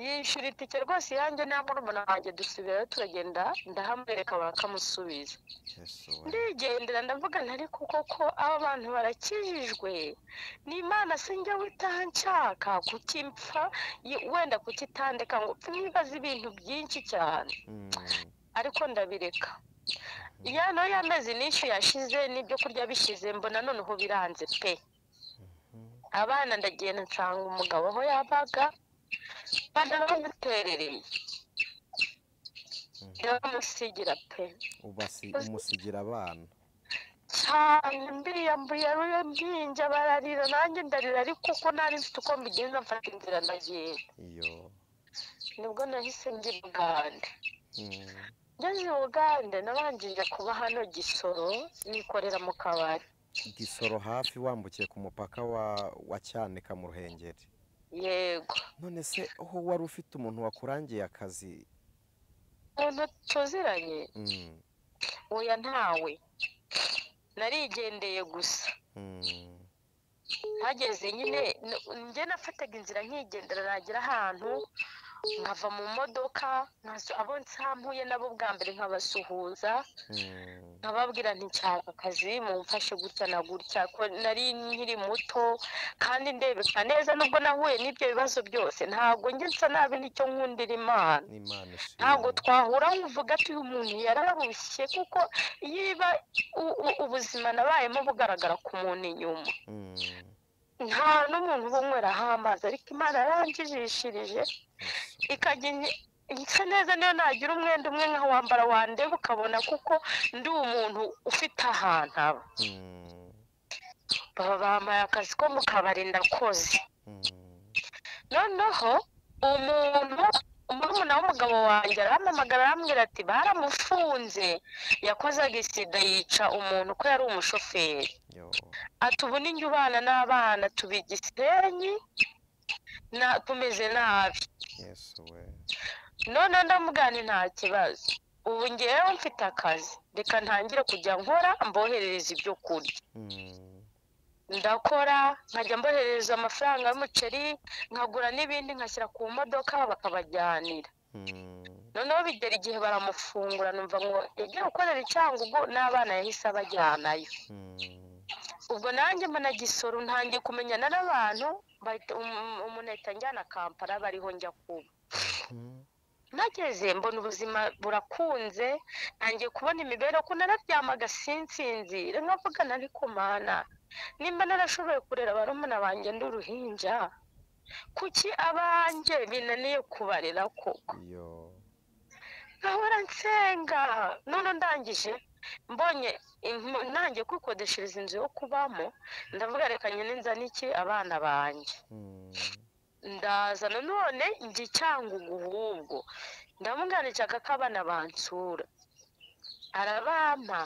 yishyura itike rwose yanjye na murumuna wanjye, dusubirayo turagenda ndahamwereka barakamusubiza. ndigendera ndavuga ariko koko aba bantu barakijijwe, n'Imana sinjya witanshaka kukimpfa wenda kukitandeka ngo mwibaze ibintu byinshi cyane, ariko ndabireka. no y'amezi n'ishu yashize n'ibyo kurya bishize mbona noneho biranze pe. abana ndagenda nsanga umugabo aho yabaga banamuterereye ndamusigira pe umusigira abana cyane mbiyambuye mpinja bararira nanjye ndarira ariko uko nari mfite uko mbigenza mfata inzira ndagenda nibwo nahise njya i Bugande ngeze i Bugande nabanjije kuba hano Gisoro nikorera mu kabari Gisoro hafi wambukiye ku mupaka wa Cyanika mu Ruhengeri yego none se aho wari ufite umuntu wakurangiye akazi umuntu tuziranye oya ntawe narigendeye gusa hageze nyine njye nafataga inzira nkigendera nagera ahantu nkava mu modoka abo nsampuye nabo bwa mbere nkabasuhuza nkababwira nti nshaka akazi mumfashe gutya na gutya ko nari nkiri muto kandi ndebeka neza nubwo nahuye n'ibyo bibazo byose ntabwo njye nsa nabi nicyo nkundira Imana ntabwo twahura nkuvuga ati uyu muntu yararushye kuko yiba ubuzima nabayemo bugaragara ku muntu inyuma nta n'umuntu ubunyweraho amazi ariko Imana yarangijishirije ikajya isa neza niyo nagira umwenda umwe nkawambara wandeba ukabona kuko ndi umuntu ufite ahantu aba baba bampaye akazi ko mu kabari ndakoze noneho murumuna w'umugabo wanjye arampamagara arambwira ati baramufunze yakoze agisida yica umuntu ko yari umushoferi ati ubu ninjye ubana n'abana tuba i Gisenyi tumeze nabi none ndamugana nta kibazo ubu ngewe mfite akazi reka ntangire kujya nkora mboherereza ibyo kurya ndakora nkajya mboherereza amafaranga y'umuceri nkagura n'ibindi nkashyira ku modoka bakabajyanira noneho bigera igihe baramufungura numva ngo yagiye gukorera Icyangugu n'abana yahise abajyanayo ubwo nanjye mbona Gisoro ntangiye kumenyana n'abantu umuntu ahita njyana Kampala bariho njya kuba nageze mbona ubuzima burakunze ntangiye kubona imibereho ko nararyamaga sinsinzire nkavuga nari kumana nimba narashoboye kurera barumuna banjye ndi uruhinja kuki abanjye binaniye kubarera koko nkahora nsenga none ndangije mbonye nanjye kwikodeshereza inzu yo kubamo ndavuga reka nyine nzane iki abana banjye ndaza none njye Cyangugu ahubwo ndamuganira ko abana bansura arabampa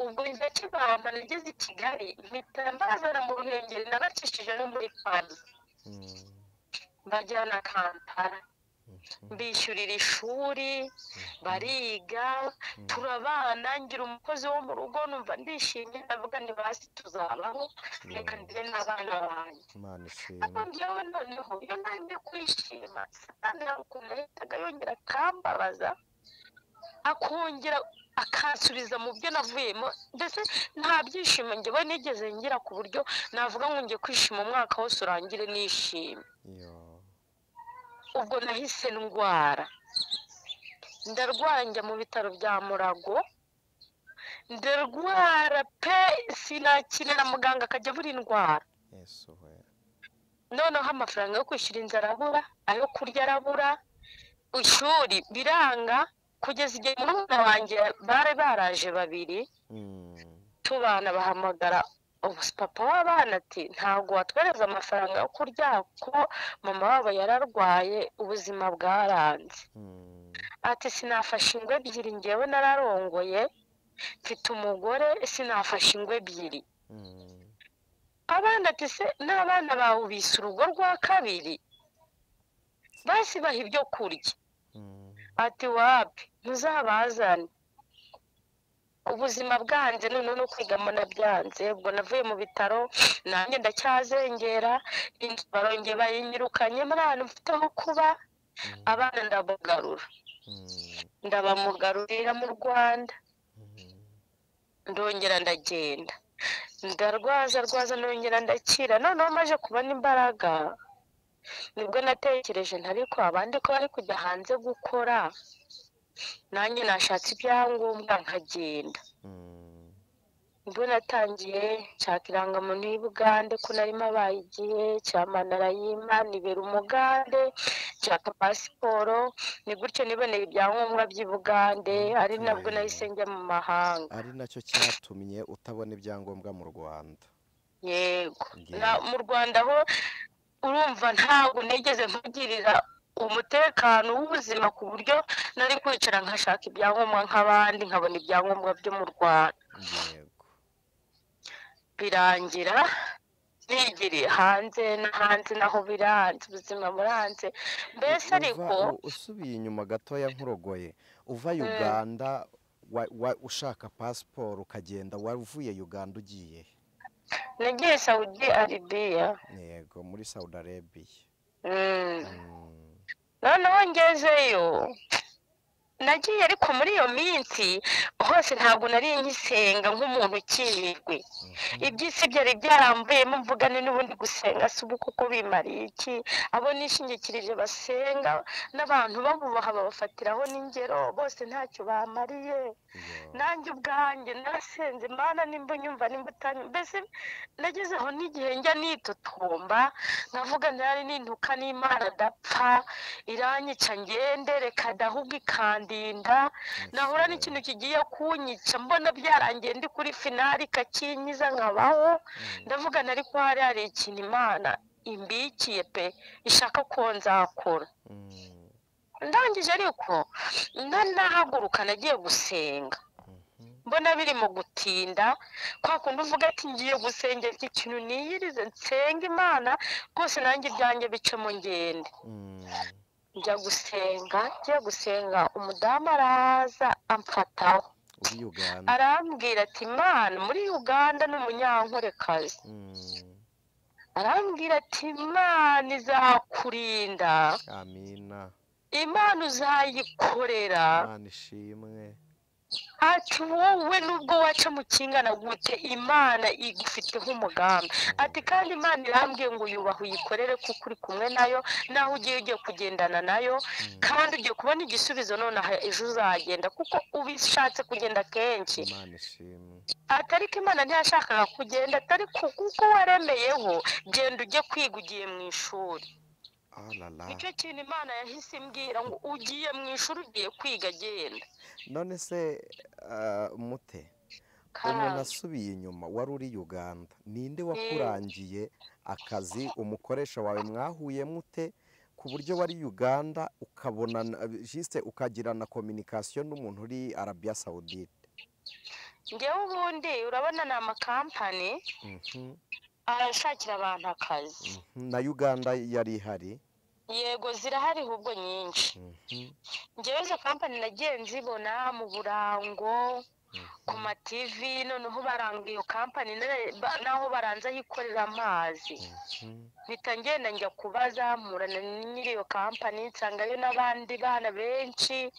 ubwo ndakibampa nageze i Kigali mpita mbazana mu Ruhengeri nabacishije no muri Paris mbajyana Kampala mbishyurira ishuri bariga turabana ngira umukozi wo mu rugo numva ndishimye ndavuga ni basi tuzabaho reka ndire n'abana banjye ariko njyewe noneho iyo nanjye kwishima satani hari ukuntu yahitaga yongera akambabaza akongera akansubiza mu byo navuyemo mbese nta byishimo njyewe nigeze ngira ku buryo navuga ngo njye kwishima umwaka wose urangire nishimye ubwo nahise ndwara ndarwara njya mu bitaro bya Murago ndarwara pe sinakinira muganga akajya buri ndwara noneho amafaranga yo kwishyura inzu arabura ayo kurya arabura ishuri biranga kugeza igihe murumuna wanjye bari baraje babiri tubana bahamagara papa w'abana ati ntabwo watwereza amafaranga yo kurya ko mama wabo yararwaye ubuzima bwaranze ati sinafashe ingwe ebyiri ngewe nararongoye mfite umugore sinafashe ingwe ebyiri abana ati se n'abana bawe ubise urugo rwa kabiri basi baha ibyo kurya ati wapi ntuzabazane ubuzima bwanjye none no kwigamo nabyanze ubwo navuye mu bitaro nanjye ndacyazengera inzu barongeye bayinyirukanye muri ahantu mfite aho kuba abana ndabamugarurira mu Rwanda ndongera ndagenda ndarwaza nongera ndakira noneho maze kubona imbaraga nibwo natekereje ntariko abandi ko bari kujya hanze gukora nanjye nashatse ibyangombwa nkagenda ubwo natangiye nshaka irangamuntu y'Ubugande ko narimo bayigiye cyamana arayimpa nibera Umugande nshaka pasiporo ni gutyo niboneye ibyangombwa by'i Bugande ari nabwo nahise njya mu mahanga ari nacyo cyatumye utabona ibyangombwa mu Rwanda. yego mu Rwanda ho urumva ntabwo nigeze mpagirira umutekano w'ubuzima ku buryo nari kwicara nkashaka ibyangombwa nk'abandi nkabona ibyangombwa byo mu Rwanda. Yego. Birangira nigiriye hanze naho biranze ubuzima buranze mbese ariko usubiye inyuma gatoya nkurogoye uva Uganda ushaka pasiporo ukagenda wavuye Uganda ugiye nagiye Saudi Arabia. Yego muri Saudi Arabia. noneho ngezeyo nagiye ariko muri iyo minsi hose ntabwo nari nkisenga nk'umuntu ukimirwe iby'isi byari byarambuyemo mvugane n'ubundi gusenga si ubu kuko bimariye iki abo nishingikirije basenga n'abantu babubaha babafatiraho n'ingero bose ntacyo bamariye nanjye ubwanjye narasenze Imana nimba unyumva nimba utanyumva mbese nagezeho n'igihe njya nitotomba nkavuga nari nintuka n'Imana adapfa iranyica ngende reka ahubwo ikandinda nahura n'ikintu kigiye kunyica mbona byarangiye ndi kuri finali ikakinyiza nkabaho ndavuga nari ko hari ikintu Imana imbikiye pe ishaka ko nzakora ndangije ariko nahaguruka nagiye gusenga mbona birimo gutinda kwa kundi uvuga ati ngiye gusengera iki kintu niyirize nsenga Imana rwose nanjye ibyanjye bicemo ngende njya gusenga umudamu araza amfataho arambwira ati Imana muri Uganda n'umunyankorekazi arambwira ati Imana izakurinda amina Imana uzayikorera Imana ishimwe ati wowe nubwo waca mu kingana gute Imana igufiteho umugambi ati kandi Imana irambwiye ngo yubahe uyikorere kuko uri kumwe nayo naho ugiye kugendana nayo kandi ugiye kubona igisubizo none ejo uzagenda kuko ubishatse kugenda kenshi Imana ishimwe atari ko Imana ntiyashakaga kugenda atari kuko waremeyeho genda ujye kwiga ugiye mu ishuri nicyo kintu Imana yahise imbwira ngo ugiye mu ishuri ugiye kwiga genda none se mute umuntu asubiye inyuma wari uri Uganda ninde wakurangiye akazi umukoresha wawe mwahuye mute ku buryo wari Uganda ukabona juste ukagirana communication n'umuntu uri Arabia Saudite ngewe ubundi urabona ni amakampani arashakira abantu akazi na Uganda yari ihari yego zirahari ahubwo nyinshi ngewe izo kampani nagiye nzibona mu Burango ku ma TV noneho baranga iyo kampani naho baranza yikorera amazi mpita ngenda njya kubaza mpurana nyiri iyo kampani nsangayo n'abandi bana benshi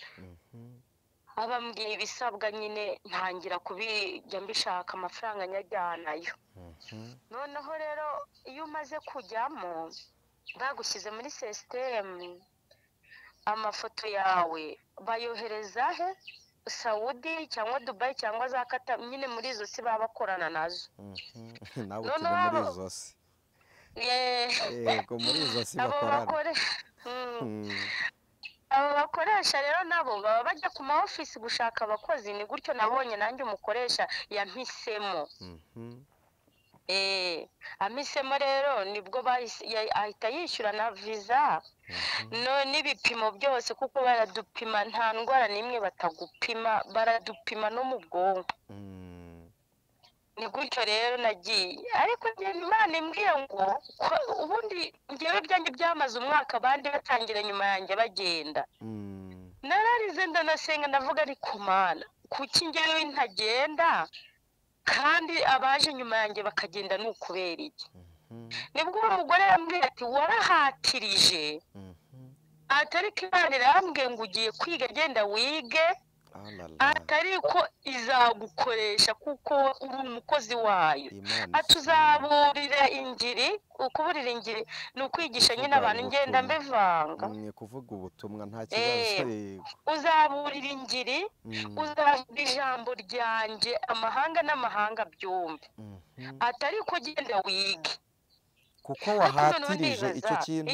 abambwiye ibisabwa nyine ntangira kubijya mbishaka amafaranga nyajyanayo noneho rero iyo umaze kujyamo bagushyize muri sisitemu amafoto yawe bayohereza he Saudi cyangwa Dubai cyangwa za Qatar nyine muri izo si baba bakorana nazo nawe turi muri izo si yego muri izo si bakorana abo bakoresha rero nabo baba bajya ku ma office gushaka abakozi ni gutyo nabonye nanjye umukoresha yampisemo amisemo rero nibwo ahita yishyura na visa n'ibipimo byose kuko baradupima nta ndwara n'imwe batagupima baradupima no mu bwonko ni gutyo rero nagiye ariko Imana imbwiye ngo ubundi ngewe byanjye byamaze umwaka abandi batangira nyuma yanjye bagenda nararize ndanasenga ndavuga ariko Mana kuki ngewe ntagenda kandi abaje nyuma yanjye bakagenda ni ukubera iki nibwo uwo mugore yambwiye ati warahatirije atari ko Imana irambwiye ngo ugiye kwiga genda wige atari ko izagukoresha kuko uri umukozi wayo. Imana Atuzaburira ingiri. Ukuburira ingiri ni ukwigisha nyine abantu, ngenda mbivanga. kuvuga ubutumwa nta kibazo. Uzaburira ingiri, uzavuga ijambo ryanjye amahanga n'amahanga byumve. Atari ko genda wige, kuko wahatirije icyo kintu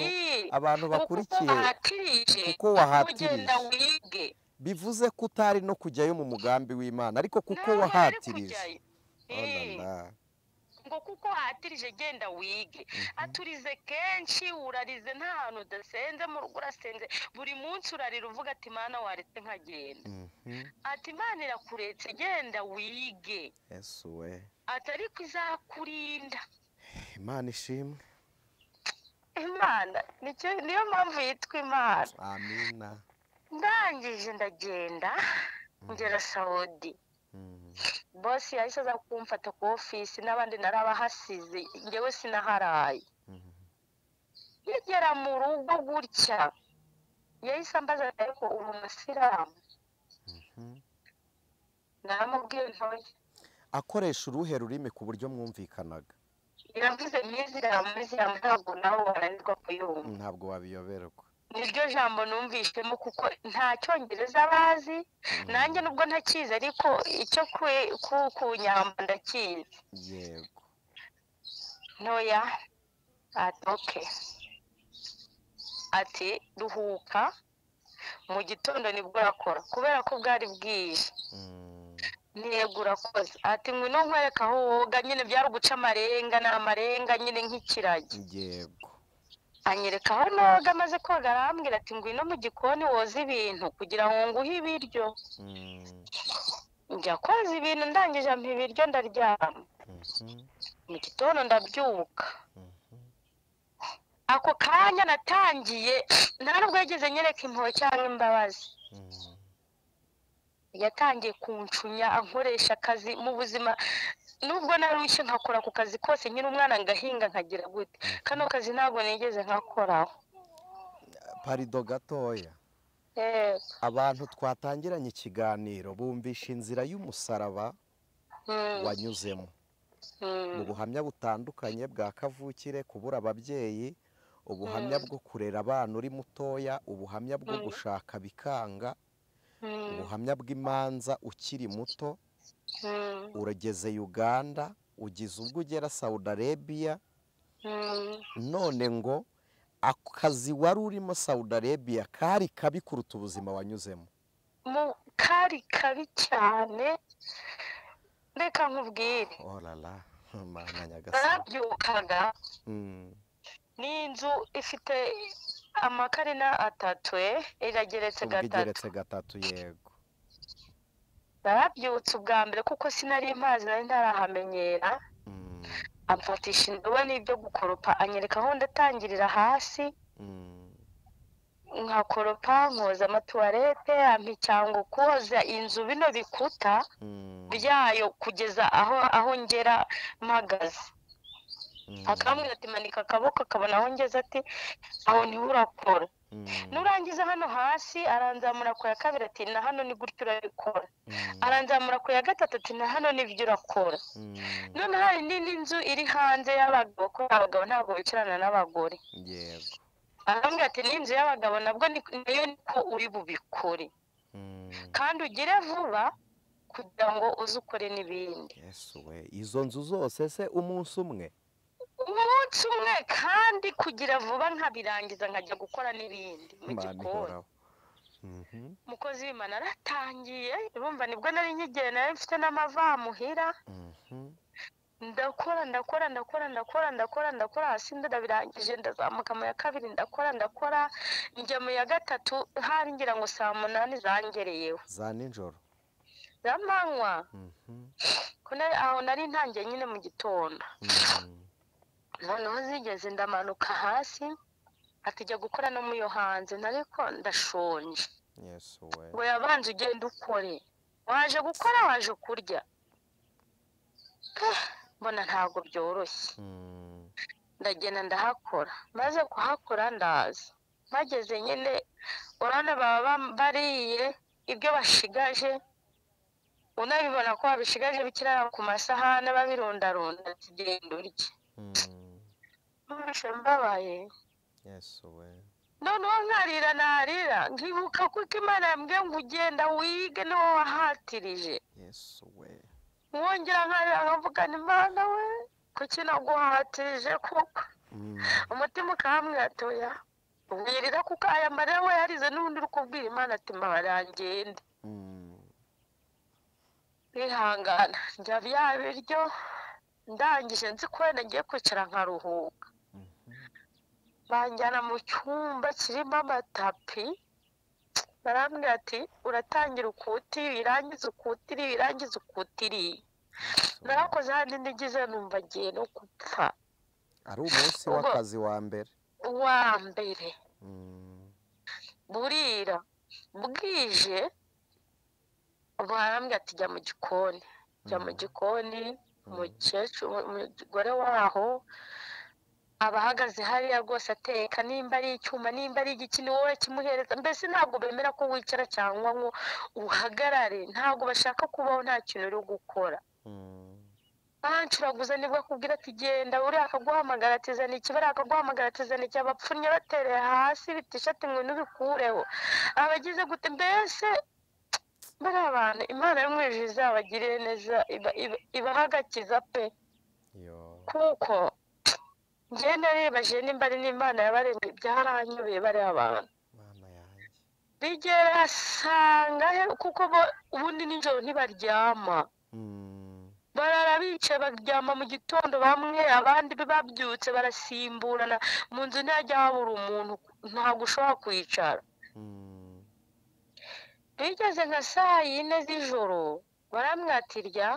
abantu bakurikiye, kuko wahatirije bivuze ko utari no kujyayo mu mugambi w'Imana, ariko kuko wahatirije. ngo kuko wahatirije genda wige. Aturize kenshi, urarize nta hantu udasenze, mu rugo urasenze buri munsi, urarira uvuga ati Mana waretse nkagenda. Ati Imana irakuretse genda wige. Yesu we, atari ko izakurinda. Imana ishimwe. Imana niyo mpamvu yitwa Imana. Amina. Ndangije ndagenda ngera Saudi. Bosi yahise aza kumfata ku ofisi, n'abandi narabahasize, njyewe sinaharaye. Yegera mu rugo gutya yahise ambaza ariko uri umusiramu? Naramubwiye ntoya. Akoresha uruhe rurimi ku buryo mwumvikanaga? Yavuze mwiziramu ntabwo nawe wananirwa kuyumva. Ntabwo wabiyoberwa. Niryo jambo numvishemo kuko nta Cyongereza bazi, nanjye nubwo ntakizi ariko icyo ku nyamba ndakizi. Yego. Noya ati okay. Ati ruhuka, mu gitondo nibwo urakora kubera ko bwari bwije. Ntiyego urakoze. Ati ngwino nkwereka aho woga, nyine byari uguca amarenga, ni amarenga nyine nk'ikiragi. Yego. Anyereka aho noga, amaze koga arambwira ati ngwino mu gikoni woza ibintu kugira ngo nguhe ibiryo. Njya koza ibintu, ndangije ampa ibiryo ndaryama. Mu gitondo ndabyuka. Ako kanya natangiye, nta nubwo yageze nyereka impuhwe cyangwa imbabazi. Yatangiye kuncunya, ankoresha akazi mu buzima. Nubwo narushye nkakora ku kazi kose, nyine umwana ngahinga nkagira gute, kano kazi ntabwo nigeze nkakoraho. Parido gatoya. Abantu twatangiranye ikiganiro bumvisha inzira y'umusaraba wanyuzemo, mu buhamya butandukanye bwa kavukire, kubura ababyeyi, ubuhamya bwo kurera abana uri mutoya, ubuhamya bwo gushaka bikanga, ubuhamya bw'imanza ukiri muto. Urageze Uganda, ugize ubwo ugera Saudi Arabia. None ngo akazi wari urimo Saudi Arabia kari kabi kuruta ubuzima wanyuzemo. Kari kabi cyane, reka nkubwire. Olala, Mana nyagasani. Narabyukaga, n'inzu ifite amakarina atatu, irageretse gatatu. Yego. Narabyutse ubwa mbere kuko sinari mpazi, nari ntarahamenyera. Amfatisha indobo n'ibyo gukoropa, anyereka aho ndatangirira hasi, nkakoropa, nkoza amatuwarete, ampa icyango koza inzu, bino bikuta byayo kugeza aho ngera mpagaze. Akambwira ati manika akaboko, akabona aho ngeze, ati aho niho urakora. Nurangiza hano hasi, aranzamura ku ya kabiri ati na hano ni gutyo urabikora. Aranzamura ku ya gatatu ati na hano nibyo urakora. None hari n'indi nzu iri hanze y'abagabo, ko abagabo ntabwo bicarana n'abagore. Yego. Arambwira ati n'inzu y'abagabo nabwo nayo niko uri bubikore, kandi ugire vuba kugira ngo uze ukore n'ibindi. Yesu we, izo nzu zose se umunsi umwe? Umunsi umwe, kandi kugira vuba nkabirangiza nkajya gukora n'ibindi mu gikoni. Umukozi w'Imana aratangiye, urumva nibwo nari nkigenda, nari mfite n'amavamuhira. Ndakora hasi ndabirangije, ndazamuka mu ya kabiri, ndakora njya mu ya gatatu, hari ngira ngo saa 8 zangereyeho za nijoro, z'amanywa. Aho nari ntangiye nyine mu gitondo. Noneho zigeze ndamanuka hasi, atijya gukora no mu yo hanze, nariko ndashonje. Yesu we. Ngo yabanje ugenda ukore, waje gukora waje kurya. Mbona ntabwo byoroshye. Ndagenda ndahakora, maze kuhakora ndaza. Mageze nyine urane baba bariye ibyo bashigaje unabibona ko babishigaje bikirara ku masahani babirundarunda ati genda urye. Numvise mbabaye. Yesu we. Noneho nkarira narira nkibuka kuko Imana yambwiye ngo ugenda wige niwo wahatirije. Yesu we. Mwongera nkarira nkavuga ni Imana we kuki naguhatirije koko. Umutima ukambwira ati oya wirira kuko aya marira we yarize n'ubundi uri kubwira Imana ati mbarangende. Bihangana njya bya biryo ndangije nzi ko wenda ngiye kwicara nkaruhuka. Banjyana mu cyumba kirimo amatapi barambwira ati uratangira ukutiri irangiza ukutiri irangiza ukutiri. Narakoze handi nigize numva ngiye no gupfa. Ari umunsi w'akazi wa mbere. Burira bwije barambwira ati jya mu gikoni. Jya mu gikoni umugore waho abahagaze hariya rwose ateka nimba ari icyuma nimba ari igiki ni wowe kimuhereza. Mbese ntabwo bemera ko wicara cyangwa ngo uhagarare. Ntabwo bashaka kubaho nta kintu uri gukora. Bancuraguza nibwo akubwira ati genda uriya akaguhamagara ati zana iki bariya akaguhamagara ati zana iki. Abapfunnye batereye hasi bitishati ngo ntubikureho abagize gute. Mbese bariya abantu Imana yo mu ijuru izabagirire neza ibaha agakiza pe. Kuko njye naribaje nimba ari n'Imana yabaremye byaranyobeye bariya abantu. Bigera asanga kuko ubundi nijoro ntibaryama. Barara bicaye baryama mu gitondo bamwe abandi babyutse barasimburana mu nzu ntajya habura umuntu ntabwo ushobora kwicara. Bigeze nka saa 4 z'ijoro baramwatirya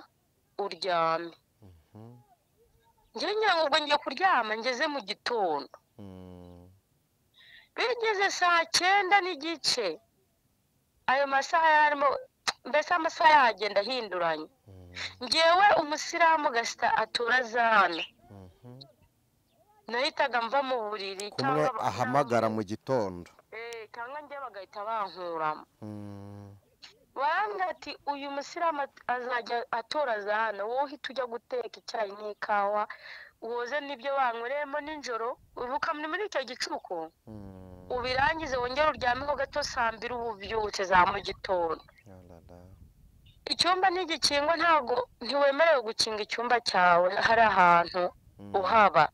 uryame. Njye ubwo ngiye kuryama ngeze mu gitondo. Bigeze saa 9 n'igice ayo masaha yarimo mbese amasaha yagenda ahinduranye. Ngewe umusiramu gasita atura zana. Nahitaga mva mu buriri kumwe ahamagara mu gitondo. Cyangwa njye bagahita bankuramo. Barambwira ati uyu musiramu azajya atora zana wowe uhita ujya guteka icyayi n'ikawa woze n'ibyo banywereyemo nijoro ubuka muri icyo gicuku ubirangize wongere uryameho gato saa 2 ububyutse za mu gitondo. Icyumba ntigikingwa ntabwo ntiwemerewe gukinga icyumba cyawe hari ahantu uhaba.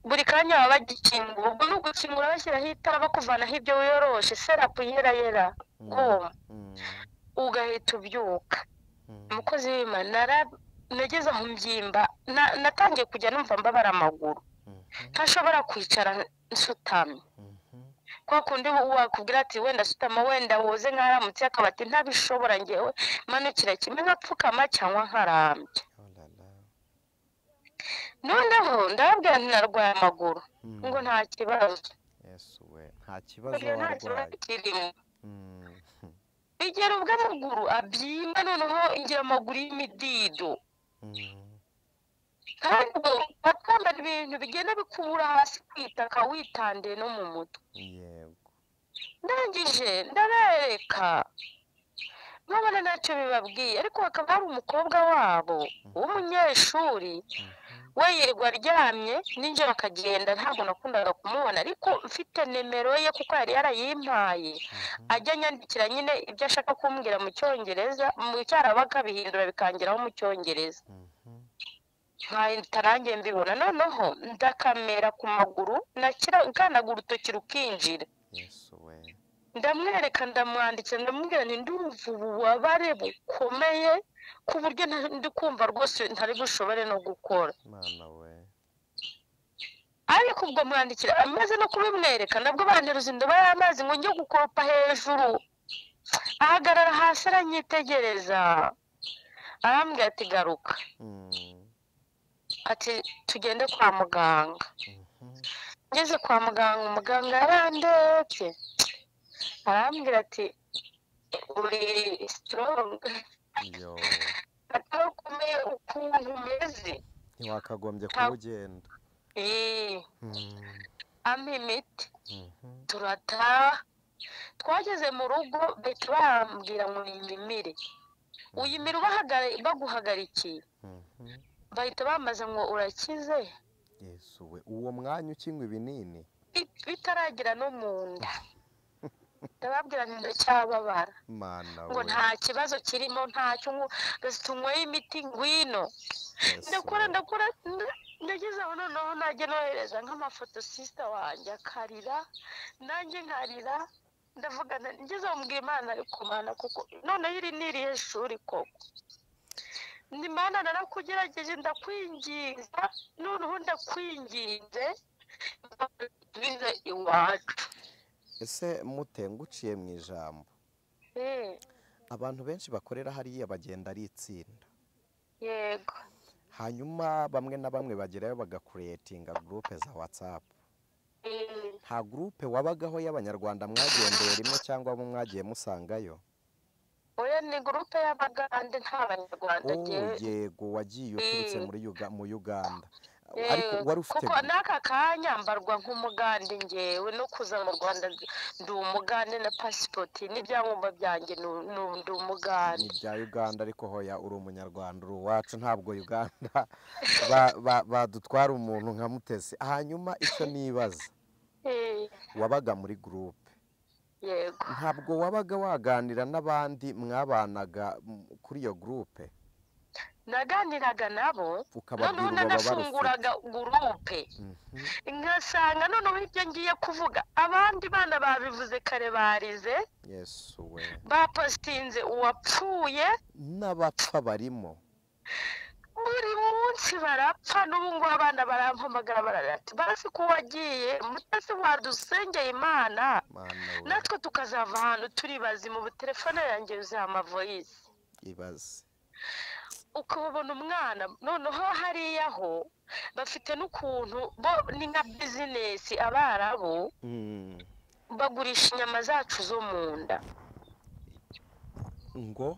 Buri kanya baba bagikinga ubwo ni ugukingura bashyiraho itara bakuvanaho ibyo wiyoroshe serapu yera ugahita ubyuka. Umukozi w'Imana nageze aho mbyimba natangiye kujya numva mbabara amaguru ntashobora kwicara nsutamye. Kwa kundi wakubwira ati wenda sutama wenda woze nkaramutse akabati ntabishobora ngewe manukira kimwe nkapfukama cyangwa nkarambye. Noneho ndababwira ntinarwaye amaguru ngo nta kibazo. Yesu we nta kibazo warwaye. Bigera ubwo amaguru abyimba noneho ingira amaguru y'imidido. Kandi bakambara ibintu bigenda bikubura hasi kwitaka witandiye no mu mutwe. Ndangije ndabereka nkabona ntacyo bibabwiye ariko hakaba hari umukobwa wabo w'umunyeshuri we yirirwa aryamye ninjoro akagenda ntabwo nakundaga kumubona ariko mfite nimero ye kuko yari yarayimpaye ajya nyandikira nyine ibyo ashaka kumbwira mu cyongereza mu cyarabaga akabihindura bikangeraho mu cyongereza. Ntarangiye mbibona noneho ndakamera ku maguru nkanaga urutoki rukinjira. Ndamwereka ndamwanditse ndamubwira nti ndumva ububabare bukomeye ku buryo ndi kumva rwose ntari bushobore no gukora. Ariko ubwo mwandikira amaze no kubimwereka nabwo banteruza indobo y'amazi ngo njye gukoropa hejuru. Ahagarara hasi aranyitegereza arambwira ati garuka ati tugende kwa muganga. Ngeze kwa muganga umuganga yarandebye arambwira ati uri strong atakomeye ukuntu umeze ntiwakagombye kuwugenda. Ampa imiti turataha twageze mu rugo bahita bambwira ngo uyimimire uyimire baguhagarikiye bahita bambaza ngo urakize. Yesu we, uwo mwanya ukinywa ibinini bitaragera no mu nda ndababwira nti ndacyababara ngo nta kibazo kirimo, ntacyo tunyweye imiti ngwino. ndakora ndageze aho noneho najya nohereza nk'amafoto sisita wanjye akarira nanjye nkarira, ndavuga ngeze aho mbwira Imana ariko Mana kuko noneho iri ni irihe shuri koko, ndi Mana narakugerageje ndakwinginga, noneho ndakwinginze bize iwacu. ese nguciye mu ijambo, abantu benshi bakorera hariya bagenda ari itsinda, yego, hanyuma bamwe na bamwe bagerayo bagakuretinga gurupe za WhatsApp. nta gurupe wabagaho y'abanyarwanda mwagendeye rimwe cyangwa abo mwagiye musangayo? oya, ni gurupe y'abagande nta banyarwanda. yego, wagiye uturutse mu Uganda, ariko wari ufite kuko n'aka kanya mbarwa nk'umugande ngewe, no kuza mu Rwanda ndi umugande na pasipoti n'ibyangombwa byanjye ndi umugande. ni bya Uganda ariko hoya uri umunyarwanda, uri uwacu, ntabwo Uganda badutwara umuntu nka Mutesi. hanyuma icyo nibaza, wabaga muri gurupe, yego, ntabwo wabaga waganira n'abandi mwabanaga kuri iyo gurupe? naganiraga nabo, noneho nanafunguraga gurupe ngasanga noneho ibyo ngiye kuvuga abandi bana babivuze kare barize. Yesu we, bapositinze uwapfuye n'abapfa barimo, buri munsi barapfa. n'ubu ngubu abana barampamagara barati barasi ko wagiye Mutesi wadusengeye Imana natwe tukazava ahantu turi bazima. ubu telefone yanjye yuzuye amavoyisi, ibaze ukabona umwana. noneho hariya ho bafite n'ukuntu bo ni nka bizinesi, Abarabu bagurisha inyama zacu zo mu nda, ngo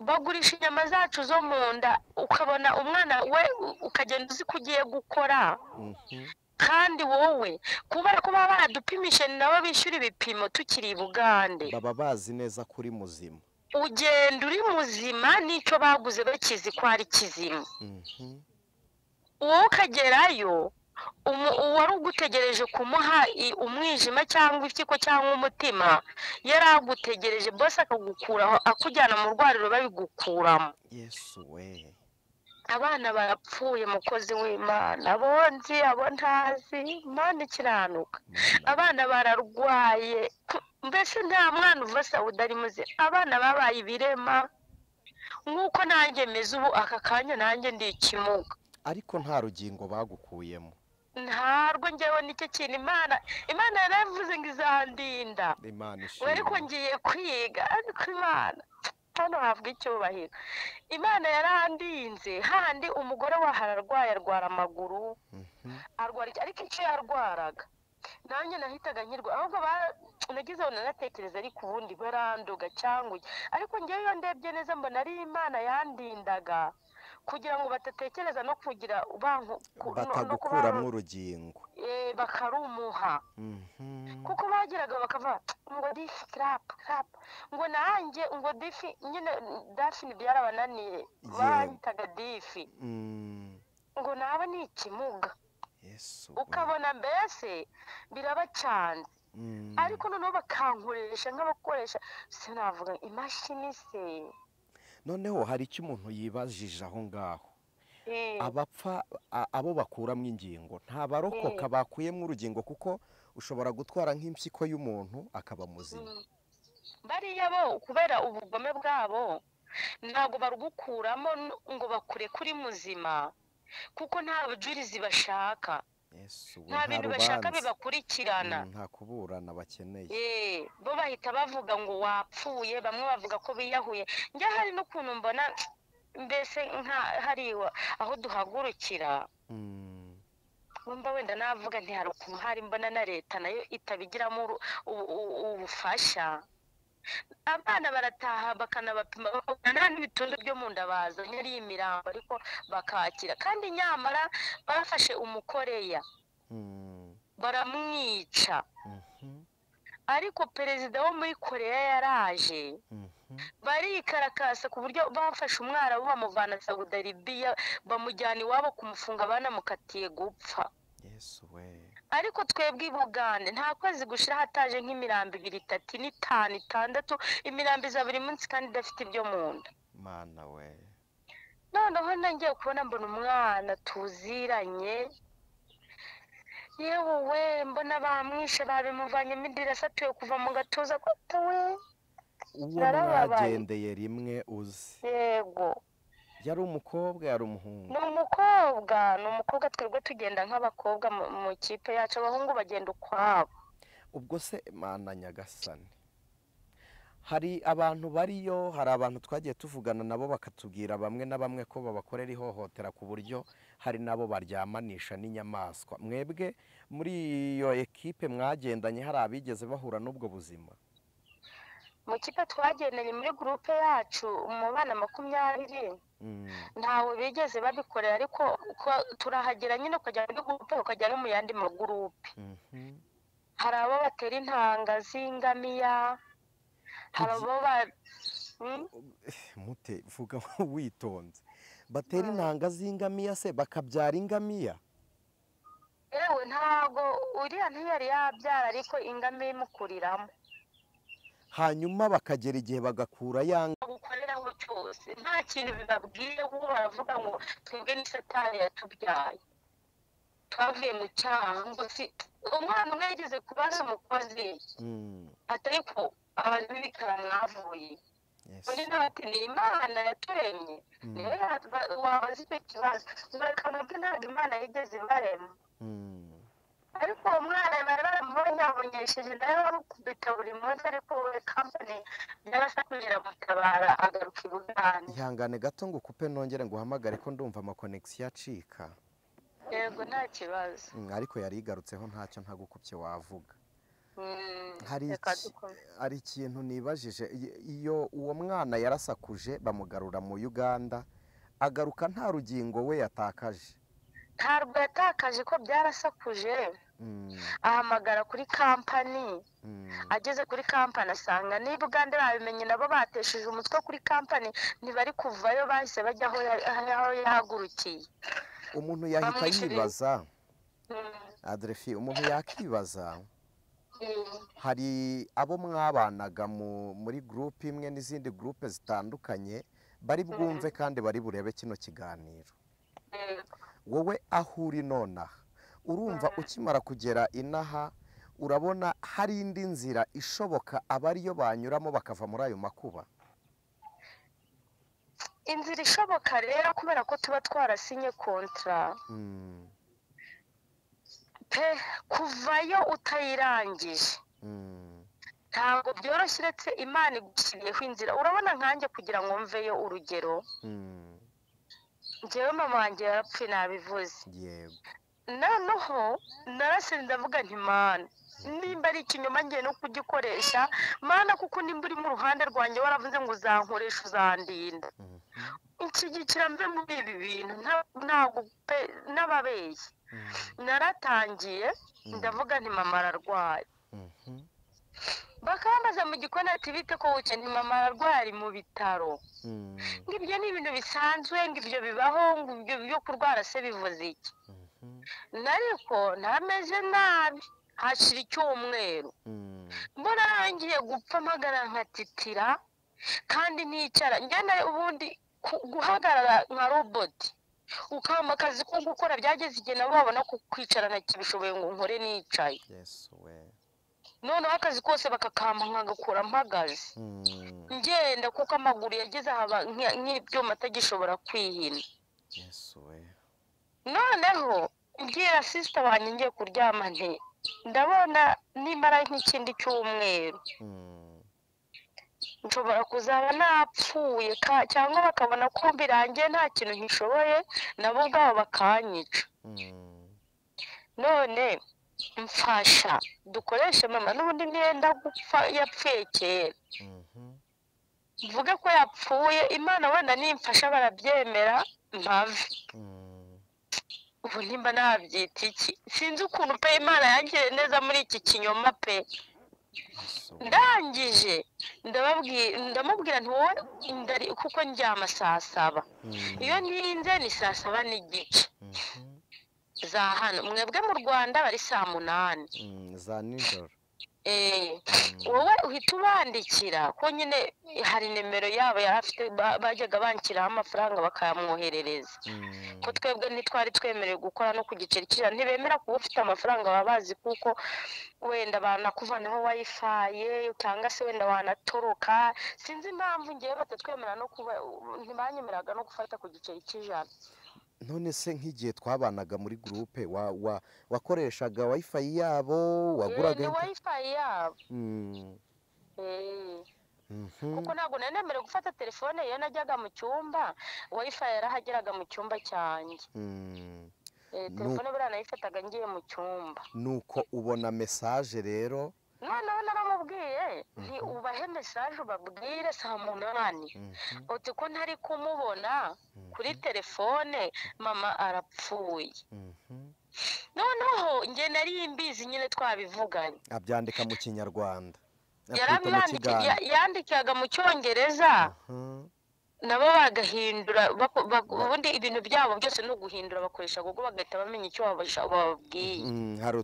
bagurisha inyama zacu zo mu nda. ukabona umwana we ukagenda uzi ko ugiye gukora, kandi wowe kubera ko baba baradupimisha ni nabo bishyura ibipimo tukiri i Bugande, baba bazi neza kuri muzima, ugenda uri muzima n'icyo baguze bakizi ko ari kizima. wowe ukagerayo uwari ugutegereje kumuha umwijima cyangwa impyiko cyangwa umutima yari agutegereje, bose akagukuraho akujyana mu rwariro babigukuramo. Yesu we, abana barapfuye, mukozi w'Imana, abo nzi abo ntazi, Imana ikiranuka. abana bararwaye, mbese nta mwana uva Sawudi ari muzima. abana babaye ibirema nk'uko nanjye meze ubu aka kanya, nanjye ndi ikimuga. ariko nta rugingo bagukuyemo? ntarwo njyewe, nicyo kintu Imana yaravuze ngo izandinda, Imana ishimwe. ariko ngiye kwiga, ariko Imana hano havuga icyubahiro. Imana yarandinze, handi umugore waho ararwaye, arwara amaguru, arwara ariko icyo yarwaraga nanjye nahitaga nkirwa, ahubwo nagize aho nanatekereza ariko ubundi baranduga cyangwa ariko njyewe iyo ndebye neza mbona ari Imana yandindaga kugira ngo batatekereza no kugira batagukuramo urugingo, bakarumuha. kuko bagiraga bakavuga ngo difi crap ngo nanjye ngo difi nyine dafi byarabananiye, bahitaga difi ngo naba ni ikimuga. ukabona mbese birabacanze, ariko noneho bakankoresha nk'abakoresha sinavuga imashini se. noneho hari icyo umuntu yibajije aho ngaho, abapfa abo bakuramo ingingo nta barokoka bakuyemo urugingo, kuko ushobora gutwara nk'impyiko y'umuntu akaba muzima. bariya bo kubera ubugome bwabo ntabwo barugukuramo ngo bakure kuri muzima, kuko nta bujurizi bashaka, nta bintu bashaka bibakurikirana, nta kuburana bakeneye. bo bahita bavuga ngo wapfuye, bamwe bavuga ko biyahuye. njya hari n'ukuntu mbona mbese hari aho duhagurukira, wumva wenda navuga hari ukuntu hari mbona na leta nayo itabigiramo ubufasha. abana barataha bakanabapima bakabona n'ibitundu byo mu nda bazanye ari imirambo, ariko bakakira. kandi nyamara bafashe umukoreya baramwica, ariko perezida wo muri koreya yaraje barikarakasa ku buryo bafashe umwarabu bamuvana Saudi Arabia bamujyana iwabo kumufunga banamukatiye gupfa. Yesu we. Ariko twebwe i Bugande nta kwezi gushira hataje nk'imirambo 2, 3, 5, 6 imirambo iza buri munsi kandi idafite ibyo mu nda. Mana we. Noneho nangiye kubona mbona umwana tuziranye, yewe we mbona bamwishe babimuvanyemo indirasa atuye kuva mu gatuza kota we. Uwo mwagendeye rimwe uzi? Yego. Yari umukobwa yari umuhungu? Ni umukobwa twebwe tugenda nk'abakobwa mu kipe yacu, abahungu bagenda ukwabo. Ubwo se Mana nyagasani, hari abantu bariyo, hari abantu twagiye tuvugana nabo bakatubwira bamwe na bamwe ko babakorera ihohotera ku buryo hari nabo baryamanisha n'inyamaswa. Mwebwe muri iyo ekipe mwagendanye hari abigeze bahura n'ubwo buzima? Mu kipe twagendanye muri groupe yacu mu bana 20 ntawe bigeze babikorera, ariko turahagera nyine ukajya muri groupe ukajya no mu yandi magurupe. Hari abo batera intanga z'ingamiya, hari abo mute vuga witonze, batera intanga z'ingamiya se bakabyara ingamiya? Ewe ntago uriya ntiyari yabyara ariko ingamiya imukuriramo, hanyuma bakagera igihe bagakura yanga gukoreraho cyose nta kintu bibabwiye. Kuko baravuga ngo twebwe ni satani yatubyaye, twavuye mu cyaha. Ngo si umwana umwe yigeze kubaza umukozi atari ko abantu b'ibikara mwavuye, undi nawe ati ni Imana yaturemye. Niyo wabaza icyo kibazo, ngaruka ntabwo Imana yigeze ibarema. Ariko uwo mwana bari baramubonye yabunyesheje nawe barukubita buri munsi, ariko we kampani yarasakuje mutabara agaruka i Bugande. Ihangane gato ngo ukupe nongere ngo uhamagare ko ndumva amakonegisiyo acika. Yego nta kibazo. Ariko yari igarutseho ntacyo ntagukubye wavuga. Hari ikintu nibajije, iyo uwo mwana yarasakuje bamugarura mu Uganda agaruka nta rugingo we yatakaje? Ntabwo yatakaje, ko byarasakuje. Ahamagara kuri kampani, ageze kuri kampani asanga ni Bugande babimenye, nabo batesheje umutwe kuri kampani ntibari kuvayo, bahise bajya aho yahagurukiye. Umuntu yahita yibaza Adrefi, umuntu yakibaza, hari abo mwabanaga muri groupe imwe n'izindi groupe zitandukanye bari bwumve kandi bari burebe kino kiganiro. Wowe aho uri nonaha urumva ukimara kugera inaha urabona hari indi nzira ishoboka abariyo banyuramo bakava muri ayo makuba? Inzira ishoboka rero kubera ko tuba twarasinye kontra pe, kuvayo utayirangije ntabwo byoroshye, uretse Imana igushyiriyeho inzira. Urabona nkanjye kugira ngo mveyo, urugero njyewe mama wanjye yarapfuye nabivuze. Yego. Noneho narase ndavuga nti Mana, nimba ari ikinyoma ngiye no kugikoresha Mana, kuko nimba uri mu ruhande rwanjye waravuze ngo uzankoresha uzandinda, inshyigikira mve muri ibi bintu ntabwo n'ababeshyi. Naratangiye ndavuga nti mama ararwaye, bakambaza mu gikoni ati bite ko wuke, nti mama ararwaye ari mu bitaro. Ngibyo ni ibintu bisanzwe, ngibyo bibaho, ngibyo byo kurwara se bivuze iki? Nariko ntameze nabi, hashira icyumweru mbona nangiye gupfa mpagara nkatitira kandi nticara. Ngenda ubundi guhagarara nka roboti ukamba akazi ko gukora byageze igihe nabo babona ko kwicarana kibishoboye ngo nkore nicaye. Noneho akazi kose bakakamba nkagakora mpagaze ngenda, kuko amaguru yageze haba nk'ibyuma atagishobora kwihina. Noneho mbwira sister wanjye ngiye kuryama nti ndabona nimara nk'ikindi cyumweru nshobora kuzaba napfuye, cyangwa bakabona ko mbirangiye nta kintu ntishoboye, nabo ubwabo bakanyica. None mfasha dukoreshe mama, n'ubundi ntiyenda gupfa, yapfuye kera. Mvuge ko yapfuye, Imana wenda nimfasha barabyemera mpave. Ubu nimba nabyita iki? Sinzi ukuntu pe Imana yangiriye neza muri iki kinyoma pe. ndangije ndamubwira nti wowe kuko ndyama saa 7 iyo ntinze ni saa 7 n'igice za hano, mwebwe mu Rwanda bari saa 8 za nijoro. wowe uhita ubandikira ko nyine hari nimero yabo yari afite, bajyaga banshyiraho amafaranga bakayamwoherereza, ko twebwe ntitwari twemerewe gukora no ku giceri cy'ijana, ntibemera kuba ufite amafaranga baba bazi kuko wenda banakuvanaho wifi cyangwa se wenda wanatoroka, sinzi impamvu ngewe batatwemera no kuba, ntibanyemeraga no gufata ku giceri cy'ijana. none se nk'igihe twabanaga muri gurupe wakoreshaga wifi yabo, waguraga ni wifi yabo. kuko ntabwo nari nemerewe gufata telefone iyo najyaga mu cyumba, wifi yarahageraga mu cyumba cyanjye. telefone buriya nayifataga ngiye mu cyumba. nuko ubona mesaje rero, noneho naramubwiye nti ubahe mesaje ubabwire saa 8 uti ko ntari kumubona kuri telefone, mama arapfuye. noneho njye nari mbizi nyine twabivuganye, abyandika mu Kinyarwanda, yandikaga mu Cyongereza, nabo bagahindura, ubundi ibintu byabo byose no guhindura bakoresha Google, bagahita bamenya icyo bababwiye. hari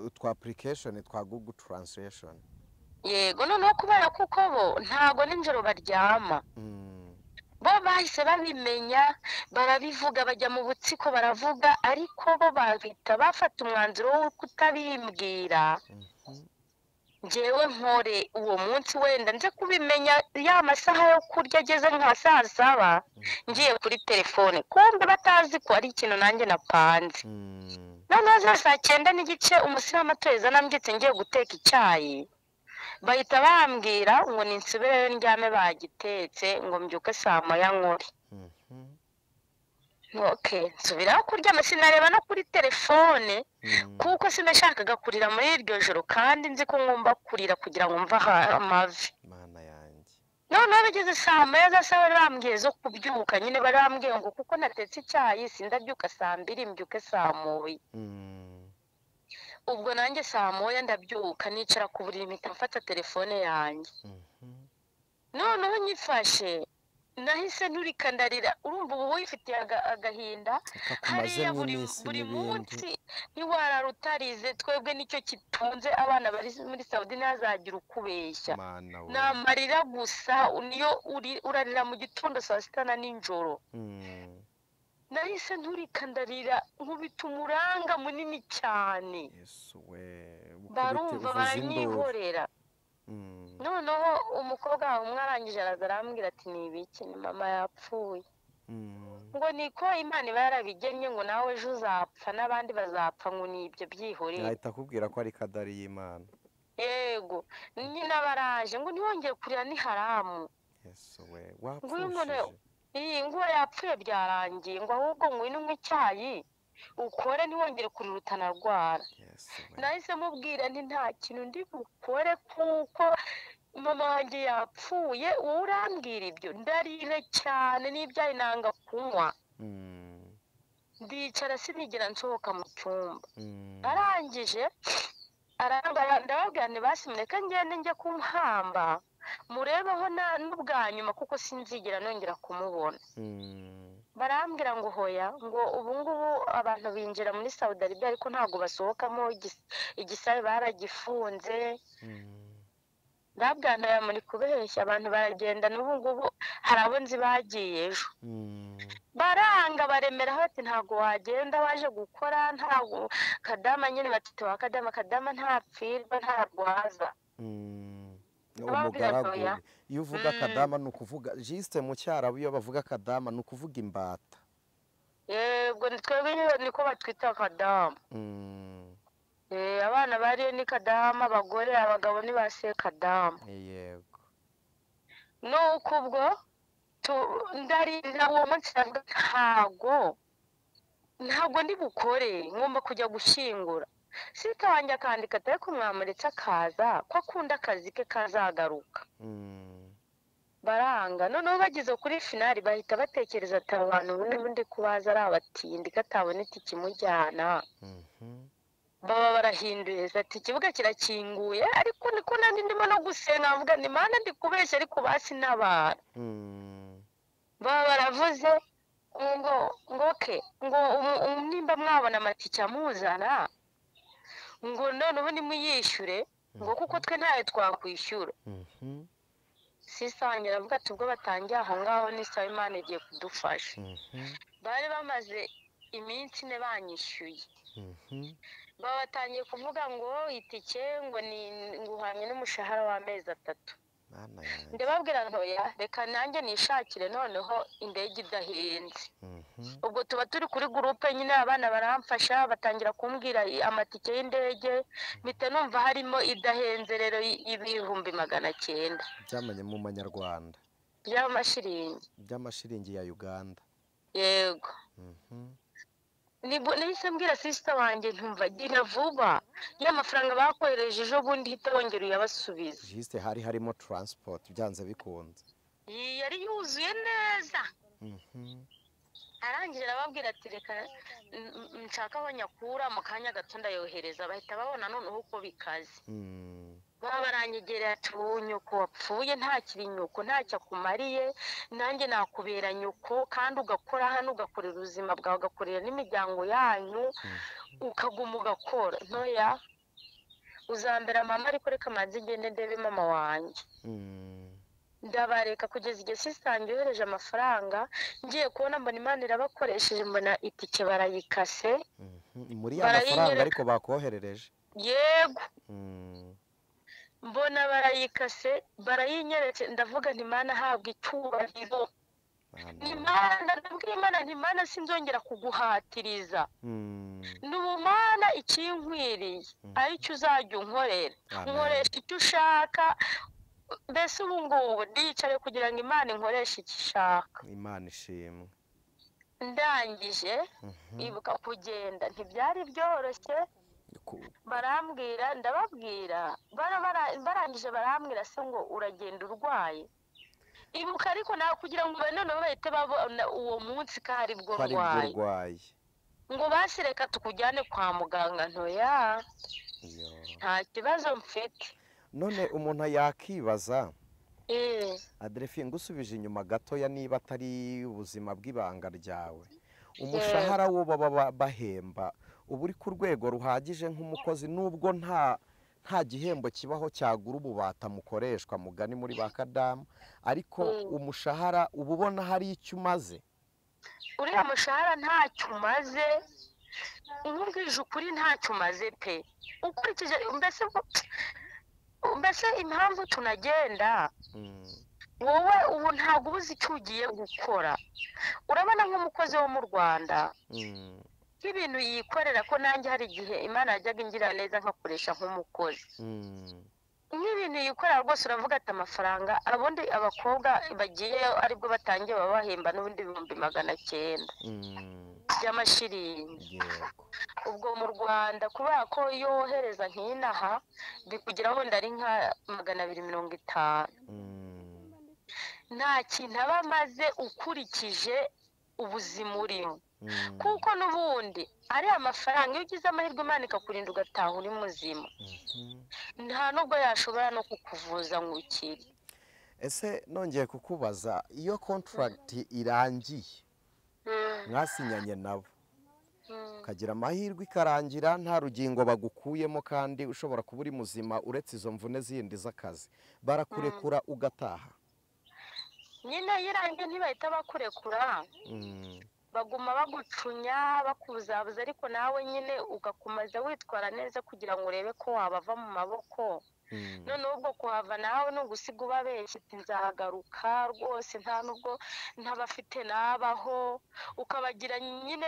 utwa application twa Google Translation. yego, noneho kubera kuko bo ntago nijoro baryama, bo bahise babimenya, barabivuga, bajya mu butsiko baravuga, ariko bo bahita bafata umwanzuro wo kutabimbwira. njyewe nkore uwo munsi wenda nze kubimenya ya masaha yo kurya ageze nka saa 7 ngiye kuri telefone, kumbe batazi ko ari ikintu nanjye napanze. noneho za saa 9 n'igice umusiramateza nambyitse ngiye guteka icyayi, bahita bambwira ngo ninsubire ndyame bagitetse, ngo mbyuke saa 9 nkore. nsubira kuryama, sinareba no kuri telefone kuko sinashakaga kurira muri iryo joro, kandi nzi ko ngomba kurira kugira ngo mva amavi. noneho bigeze saa 9 za saa barambwiye zo kubyuka, nyine barambwiye ngo kuko natetse icyayi sindabyuka saa 2 mbyuke saa 9. ubwo nanjye saa 9 ndabyuka, nicara ku buriri mpita mfata telefone yanjye. noneho nyifashe nahise nturikandarira, urumva ubu wifitiye agahinda hariya buri munsi ntiwarara utarize. twebwe nicyo kitunze abana bari muri Saudi, ntazagira ukubeshya, namarira gusa, niyo urarira mu gitondo saa 6 na nijoro. nahise nturikandarira nkubita umuranga munini cyane, barumva baranyihorera. noneho umukobwa wawe umwe arangije araza arambwira ati ni ibiki? ni mama yapfuye. ngo niko Imana iba yarabigennye, ngo nawe ejo uzapfa n'abandi bazapfa, ngo ni ibyo byihoreye. ahita akubwira ko ari kadari y'Imana. yego, nyine baraje ngo ntiwongere kurira, ni haramu. ngo yapfuye byarangiye, ngo ahubwo ngwino unywe icyayi ukore, ntiwongere kurira utanarwara. nahise mubwira nti nta kintu ndi bukore kuko mama wanjye yapfuye, wowe urambwira ibyo? ndarire cyane, n'ibyayi nanga kunywa. ndicara sinigera nsohoka mu cyumba. arangije ndababwira nti basi mureke ngende njye kumuhamba, murebeho n'ubwa nyuma kuko sinzigera nongera kumubona. barambwira ngo hoya, ngo ubu ngubu abantu binjira muri Saudi Arabia ariko ntabwo basohokamo, igisabe baragifunze. ndabwira muri kubeshya, abantu baragenda, n'ubu ngubu hari abo nzi bagiye ejo. baranga baremeraho bati ntabwo wagenda waje gukora, ntabwo kadama nyine batite wa kadama ntapfirwa ntarwaza. umugaragu, iyo uvuga kadama ni ukuvuga jisite mu cyarabu, iyo bavuga kadama ni ukuvuga imbata. yego, twebwe niko batwita kadama. abana bariyo ni kadama, abagore abagabo ni ba se kadama. yego, nuko ubwo ndarira uwo munsi, ntabwo ndi bukore, ngomba kujya gushyingura. sita wanjye akandika atari ko mwamuretse akaza, ko akunda akazi ke kazagaruka. baranga. noneho bageze kuri finali bahita batekereza ati abantu ubundi kubaza ari abatindi, katabonetse ikimujyana. baba barahinduye ati ikibuga kirakinguye ariko niko nandi ndimo no gusenga mvuga ni mana ndi kubeshya ariko basi n'abantu baba baravuze ngo ke ngo nimba mwabona amatike amuzana ngo none ubu nimuyishyure ngo kuko twe ntayo twakwishyura sisa wanjye aravuga ati ubwo batangiye aho ngaho n'isaba imana igiye kudufasha bari bamaze iminsi ine banyishyuye baba batangiye kuvuga ngo itike ngo ni nguhanye n'umushahara w'amezi 3 ndababwira ntoya reka nanjye nishakire noneho indege idahenze ubwo tuba turi kuri gurupe nyine abana baramfasha batangira kumbwira amatike y'indege mpita numva harimo idahenze rero y'ibihumbi 900 byamanye mu manyarwanda by'amashiringi ya Uganda yego nahise mbwira sisita wanjye ntumva gira vuba y'amafaranga bakohereje ejo bundi hita wongera uyabasubiza jisite hari harimo transport byanze bikunze yari yuzuye neza arangije arababwira ati reka nshaka aho nyakura mu kanya gato ndayohereza bahita babona noneho uko bikaze baba baranyegereye ati ubu nyoko wapfuye ntakiri nyoko ntacyo akumariye nanjye nakubera nyoko kandi ugakora hano ugakorera ubuzima bwawe ugakorera n'imiryango yanyu ukaguma ugakora ntoya uzambera mama ariko reka manze ngende ndebe mama wanjye ndabareka kugeza igihe sisange yohereje amafaranga ngiye kubona mbona imana irabakoresheje mbona itike barayikase muri ya mafaranga ariko bakoherereje yego mbona barayikase barayinyeretse ndavuga nti mana habwa icyubahiro nimana ndabwira imana nti mana sinzongera kuguhatiriza n'ubumana ikinkwiriye aricyo uzajya unkorera nkoresha icyo ushaka mbese ubu ngubu ndiyicare kugira ngo imana inkoreshe icyo ishaka imana ishimwe ndangije ibuka kugenda ntibyari byoroshye barambwira ndababwira barangije barambwira se ngo uragenda urwaye ibuka ariko nawe kugira ngo noneho bahite babona uwo munsi ko ari bwo urwaye ngo basi reka tukujyane kwa muganga ntoya nta kibazo mfite none umuntu yakibaza Adrefi ngusubije inyuma gatoya niba atari ubuzima bw'ibanga ryawe umushahara wo baba bahemba ubu uri ku rwego ruhagije nk'umukozi nubwo nta gihembo kibaho cyagura ububata mukoreshwa mugani muri ba kadamu ariko umushahara uba ubona hari icyo umaze uriya mushahara ntacyo umaze nkubwije ukuri ntacyo umaze pe ukurikije mbese impamvu tunagenda wowe ubu ntabwo ubuze icyo ugiye gukora urabona nk'umukozi wo mu Rwanda nk'ibintu yikorera ko nanjye hari igihe imana yajyaga ingira neza nkakoresha nk'umukozi nk'ibintu yikorera rwose uravuga ati amafaranga ubundi abakobwa bagiye aribwo batangiye baba bahemba n'ubundi 900 by'amashiringi ubwo mu Rwanda kubera ko iyo wohereza nk'inaha bikugeraho ndari nka 250 nta kintu aba amaze ukurikije ubuzima urimo kuko n'ubundi ari amafaranga iyo ugize amahirwe imana ikakurinda ugataha uri muzima nta nubwo yashobora no kukuvuza ngo ukire ese nongeye kukubaza iyo contract irangiye mwasinyanye nabo ukagira amahirwe ikarangira nta rugingo bagukuyemo kandi ushobora kuba uri muzima uretse izo mvune zindi z'akazi barakurekura ugataha nyine yirangiye ntibahita bakurekura baguma bagucunya bakuzabuza ariko nawe nyine ugakomeza witwara neza kugira ngo urebe ko wabava mu maboko noneho ubwo kuhava nawe nugusiga ubabeshya ati nzahagaruka rwose nta nubwo ntabafite nabaho ukabagira nyine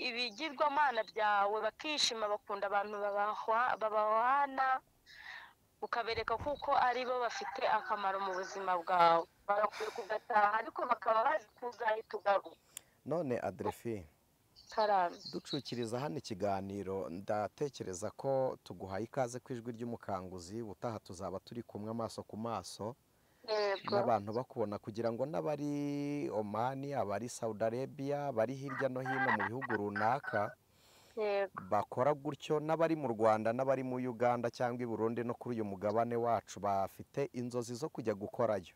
ibigirwamana byawe bakishima bakunda abantu babahwana ukabereka kuko aribo bafite akamaro mu buzima bwawe barakwiye kugataha ariko bakaba bazi kuzahita ugaruka none Adrefi ducukiriza hano ikiganiro ndatekereza ko tuguhaye ikaze ku ijwi ry'umukanguzi utaha tuzaba turi kumwe amaso ku maso n'abantu bakubona kugira ngo n'abari Omani abari Saudi Arabia bari hirya no hino mu bihugu runaka yego bakora gutyo, n'abari mu Rwanda n'abari mu Uganda cyangwa i Burundi no kuri uyu mugabane wacu bafite inzozi zo kujya gukorayo,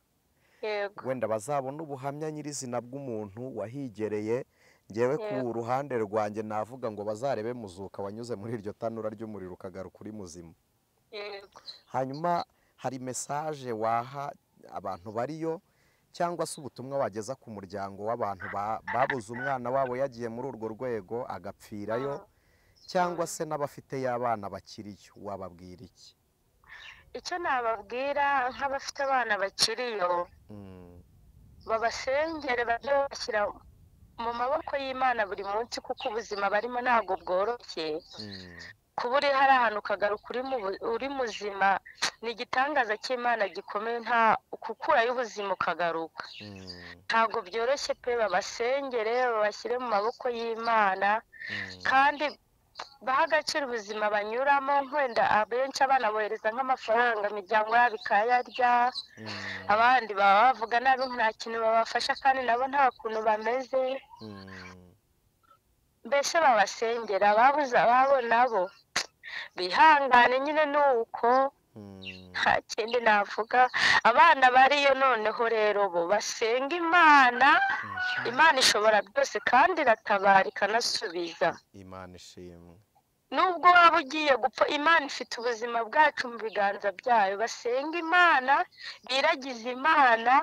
yego wenda bazabona ubuhamya nyirizina bw'umuntu wahigereye. Ngewe ku yego ruhande rwanjye navuga ngo bazarebe Muzuka wanyuze muri iryo tanura ry'umuriro ukagaruka uri muzima. yego Hanyuma hari mesaje waha abantu bariyo, cyangwa se ubutumwa wageza ku muryango w'abantu babuze umwana wabo yagiye muri urwo rwego agapfirayo, cyangwa se n'abafite y'abana bakiriyo, wababwira iki? icyo nababwira nk'abafite abana bakiriyo, babasengere bajye bashyira mu maboko y'Imana buri munsi, kuko ubuzima barimo ntabwo bworoshye. kuba uri hari ahantu ukagaruka uri muzima ni igitangaza cy'Imana gikomeye, nta gukurayo ubuzima ukagaruka ntabwo byoroshye pe. babasengere babashyire mu maboko y'Imana, kandi baha agaciro ubuzima banyuramo. wenda abenshi abana bohereza nk'amafaranga, imiryango yabo ikayarya, abandi baba bavuga nabi nta kintu babafasha kandi nabo nta kuntu bameze. mbese babasengera, ababuze ababo nabo bihangane, nyine ni uko, nta kindi navuga. abana bariyo noneho rero bo basenga Imana. Imana ishobora byose kandi iratabara ikanasubiza. Imana ishimwe. nubwo waba ugiye gupfa, Imana ifite ubuzima bwacu mu biganza byayo. basenga Imana, biragize Imana.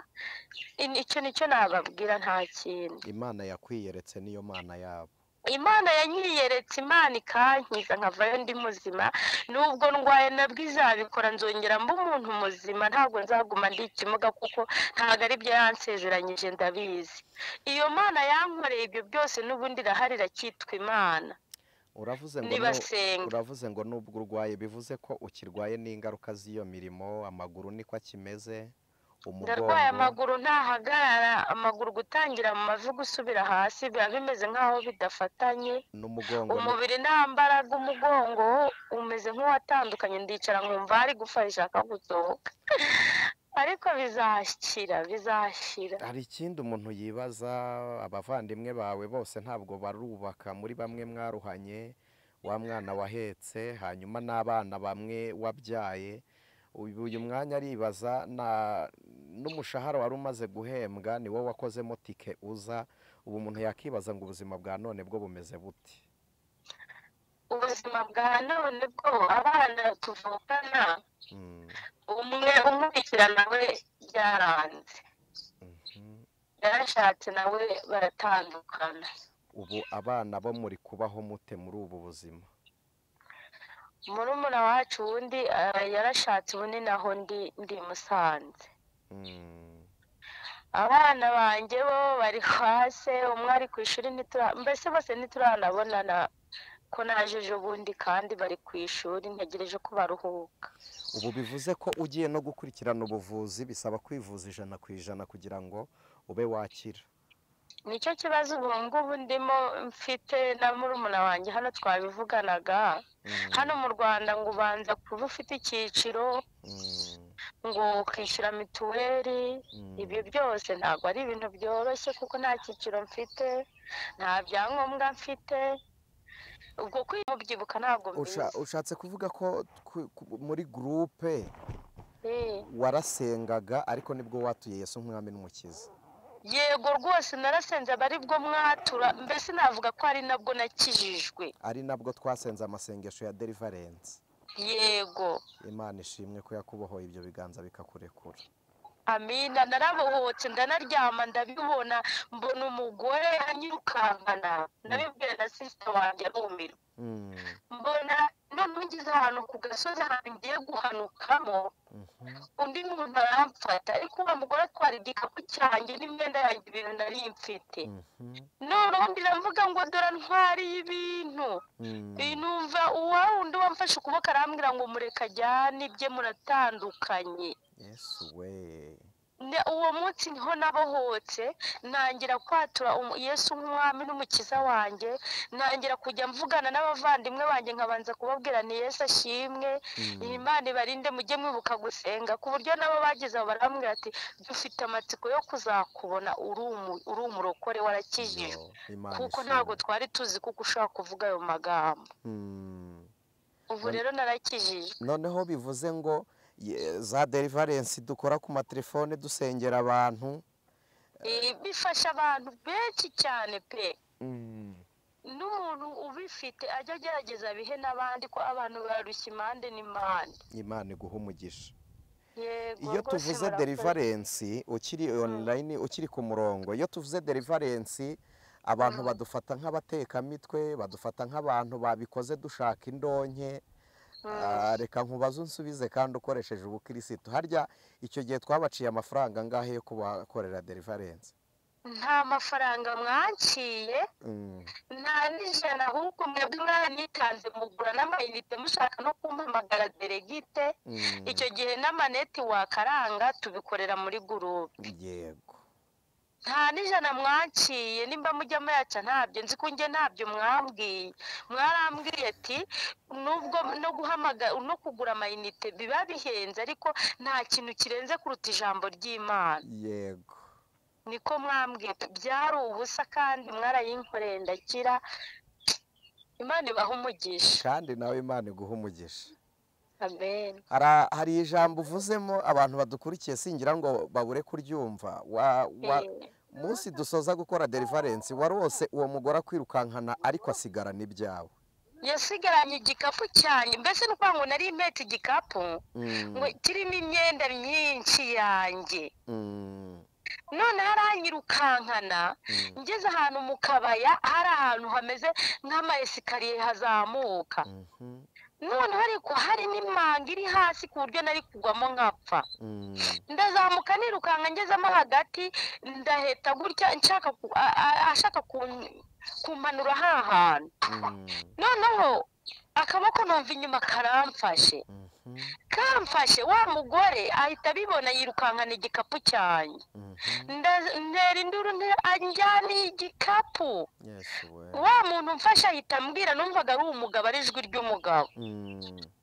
icyo nicyo nababwira, nta kindi. Imana yakwiyeretse niyo mana yabo. Imana yanyiyeretse, Imana ikankiza nkavayo ndi muzima. nubwo ndwaye nabwo izabikora, nzongera mba umuntu muzima, ntabwo nzaguma ndi ikimuga, kuko ntabwo ari byo yansezeranyije, ndabizi. iyo Mana yankoreye ibyo byose n'ubundi irahari, iracyitwa Imana. uravuze ngo nubwo urwaye, bivuze ko ukirwaye n'ingaruka z'iyo mirimo. Amaguru niko akimeze, ndarwaye amaguru ntahagarara, amaguru gutangira mu mavi gusubira hasi biba bimeze nk'aho bidafatanye. umubiri nta mbaraga, umugongo umeze nk'uwatandukanye, ndicara nkumva hari gufa rishaka gusohoka. ariko bizashyira. Hari ikindi umuntu yibaza, abavandimwe bawe bose ntabwo barubaka, muri bamwe mwaruhanye, wa mwana wahetse, hanyuma n'abana bamwe wabyaye. uyu mwanya aribaza, n'umushahara wari umaze guhembwa ni wowe wakozemo tike uza. ubu umuntu yakibaza ngo ubuzima bwa none bwo bumeze bute? ubuzima bwa none bwo, abana tuvukana, umwe umubikira we byaranze, yarashatse nawe baratandukana. ubu abana bo muri kubaho mute muri ubu buzima? murumuna wacu wundi yarashatse, ubu ni naho ndi Musanze. abana banjye bo bari hasi, umwe ari ku ishuri, mbese bose ntituranabonana, ko naje ejo bundi kandi bari ku ishuri, ntegereje ko baruhuka. ubu bivuze ko ugiye no gukurikirana ubuvuzi, bisaba kwivuza 100% kugira ngo ube wakira. nicyo kibazo ubu ngubu ndimo mfite na murumuna wanjye, hano twabivuganaga. hano mu Rwanda ngo ubanza kuba ufite icyiciro, ngo ukishyura mituweli. ibi byose ntabwo ari ibintu byoroshye, kuko nta cyiciro mfite, nta byangombwa mfite. ubwo kwibyibuka ntabwo mbizi. ushatse kuvuga ko muri gurupe warasengaga, ariko nibwo watuye Yesu nk'umwami n'umukiza? yego rwose narasenze, aba ari bwo mwatura, mbese navuga ko ari nabwo nakijijwe, ari nabwo twasenze amasengesho ya deliverance. yego. Imana ishimwe ko yakubohoye ibyo biganza bikakurekura. amina. narabohotse, ndanaryama ndabibona, mbona umugore anyirukankana, nabibwiye na sisita wanjye arumirwa. mbona noneho ngeze ahantu ku gasozi, ahantu ngiye guhanukamo, undi muntu aramfata, ariko uwo mugore atwara igikapu cyanjye n'imyenda yanjye, ibintu nari mfite. noneho ndiravuga ngo dore ntwariye ibintu. numva uwa wundi wamfashe ukuboko arambwira ngo mureka ajyane ibye, muratandukanye. Yesu we. uwo munsi niho nabohotse ntangira kwatura Yesu nk'umwami n'umukiza wanjye, ntangira kujya mvugana n'abavandimwe banjye nkabanza kubabwira ni Yesu ashimwe, Imana ibarinde mujye mwibuka gusenga, ku buryo nabo bagize aho barambwira ati dufite amatsiko yo kuzakubona uri umurokore warakijijwe, kuko ntabwo twari tuzi kuko ushaka kuvuga ayo magambo. Ubu rero narakijijwe. noneho bivuze ngo za deliverance dukora ku matelefone dusengera abantu bifasha abantu benshi cyane pe. N'umuntu ubifite ajya agerageza bihe n'abandi, ko abantu barushya impande n'impande. Imana iguha umugisha. Yego, iyo rwose tuvuze murakoze. deliverance ukiri online ukiri ku murongo, iyo tuvuze deliverance abantu badufata nk'abatekamitwe, badufata nk'abantu babikoze dushaka indonke. Reka nkubaze unsubize kandi ukoresheje ubukirisitu, harya icyo gihe twabaciye amafaranga angahe yo kubakorera deliverance? Nta mafaranga mwanciye, nta n'ijana, ahubwo mwebwe mwaranitanze mugura n'amayinite mushaka no kumpamagara deregite. Icyo gihe n'amaneti wakaranga tubikorera muri gurupe. Yego. Nta n'ijana mwanciye, nimba mujya muyaca ntabyo nzi, ko njye ntabyo mwambwiye. Mwarambwiye ati nubwo no guhamagara no kugura amayinite biba bihenze, ariko nta kintu kirenze kuruta ijambo ry'Imana. Yego. Niko mwambwiye, byari ubusa kandi mwarayinkoreye ndakira. Imana ibaha umugisha. Kandi nawe Imana iguha umugisha. Amen. Hari ijambo uvuzemo abantu badukurikiye singira ngo babure kuryumva. Munsi dusoza gukora deliverance warose uwo mugore akwirukankana ariko asigarana ibyawe. Yasigaranye igikapu cyanjye, mbese nuko ngo nari impetse igikapu ngo kirimo imyenda myinshi yanjye. None haranyirukankana ngeze ahantu mu kabaya, hari ahantu hameze nk'ama esikariye hazamuka. Noneho ariko hari n'imanga iri hasi ku buryo nari kugwamo nkapfa. Ndazamuka nirukanka ngezemo hagati, ndaheta gutya ashaka kumpanura hantu. Noneho akaboko numva inyuma karamfashe. Kamfashe, wa mugore ahita abibona yirukankana igikapu cyanjye. Ntera induru anjyana igikapu. Wa muntu mfasha ahita ambwira, numvaga ari umugabo, ari ijwi ry'umugabo,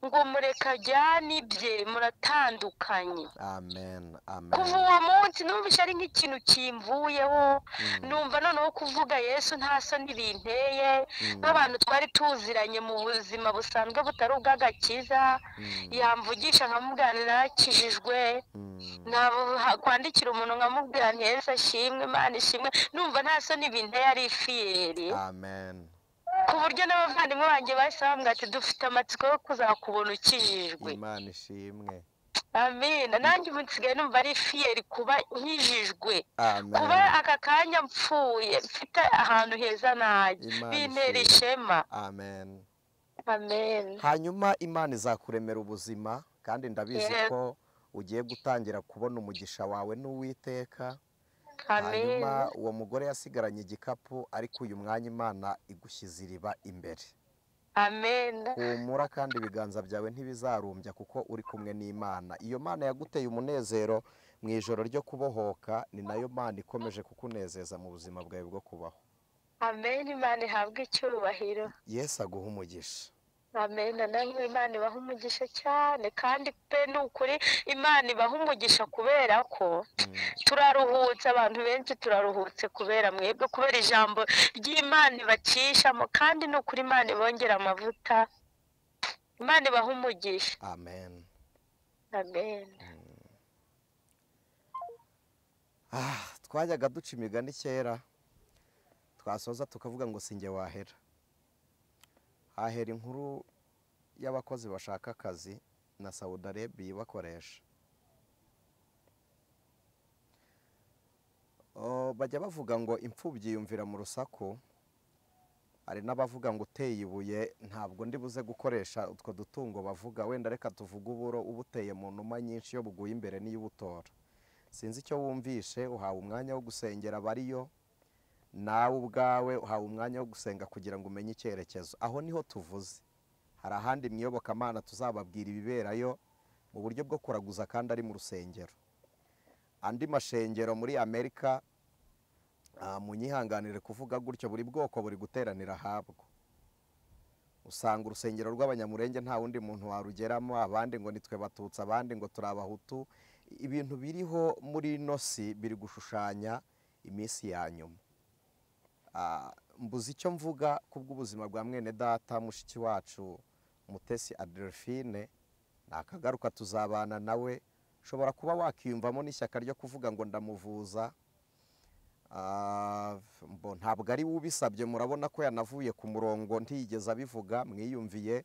ngo mureka ajyane ibye, muratandukanye. Amen. Kuva uwo munsi numvise ari nk'ikintu kimvuyeho, numva noneho kuvuga Yesu nta soni binteye, nk'abantu twari tuziranye mu buzima busanzwe butari ubw'agakiza. Yamvugisha nkamubwira narakijijwe, kwandikira umuntu nkamubwira nti Yesu ashimwe, Imana ishimwe, numva nta soni binteye, ari ifiyeri. Amen. Ku buryo n'abavandimwe banjye bahise bambwira ati dufite amatsiko yo kuzakubona ukijijwe. Imana ishimwe. Amina. Nanjye ubu nsigaye numva ari fiyeri kuba nkijijwe. Amen. Kuba aka kanya mpfuye mfite ahantu heza najya, bintera ishema. Amen. Amen. Hanyuma Imana izakuremera ubuzima, kandi ndabizi ko ugiye gutangira kubona umugisha wawe n'Uwiteka. Hanyuma uwo mugore yasigaranye igikapu, ariko uyu mwanya Imana igushyize iriba imbere. Amen. Humura kandi ibiganza byawe ntibizarumbya kuko uri kumwe n'Imana. Iyo Mana yaguteye umunezero mu ijoro ryo kubohoka, ni nayo Mana ikomeje kukunezeza mu buzima bwawe bwo kubaho. Amen. Imana ihabwe icyubahiro. Yesu aguha umugisha. Amen. Namwe Imana ibaha umugisha cyane, kandi pe ni ukuri Imana ibaha umugisha, kubera ko turaruhutse, abantu benshi turaruhutse kubera mwebwe, kubera ijambo ry'Imana ibacishamo, kandi ni ukuri Imana ibongera amavuta. Imana ibaha umugisha. Amen. Amen. Twajyaga duca imigani kera, twasoza tukavuga ngo sinjye wahera. Hahera inkuru y'abakozi bashaka akazi na Saudi Arabia bakoresha. Bajya bavuga ngo imfubyi yumvira mu rusaku. Hari n'abavuga ngo uteye ibuye ntabwo ndi buze gukoresha utwo dutungo bavuga, wenda reka tuvuge uburo ubuteye mu numa nyinshi iyo buguye imbere n'iyo ubutora. Sinzi icyo wumvishe, uhawe umwanya wo gusengera bariyo, nawe ubwawe uhawe umwanya wo gusenga kugira ngo umenye icyerekezo. Aho niho tuvuze. Hari ahandi mu iyobokamana tuzababwira ibiberayo mu buryo bwo kuraguza kandi ari mu rusengero. andi mashengero muri Amerika, munyihanganire kuvuga gutyo, buri bwoko buri guteranira ahabwo. Usanga urusengero rw'Abanyamurenge nta wundi muntu warugeramo, abandi ngo nitwe Batutsi, abandi ngo turi Abahutu. Ibintu biriho muri ino si biri gushushanya iminsi ya nyuma. Mbuze icyo mvuga kubw'ubuzima bwa mwene data mushiki wacu Mutesi Adelphine, nakagaruka tuzabana nawe. Ushobora kuba wakiyumvamo n'ishyaka ryo kuvuga ngo ndamuvuza, ntabwo ari we ubisabye, murabona ko yanavuye ku murongo ntiyigeze abivuga, mwiyumviye.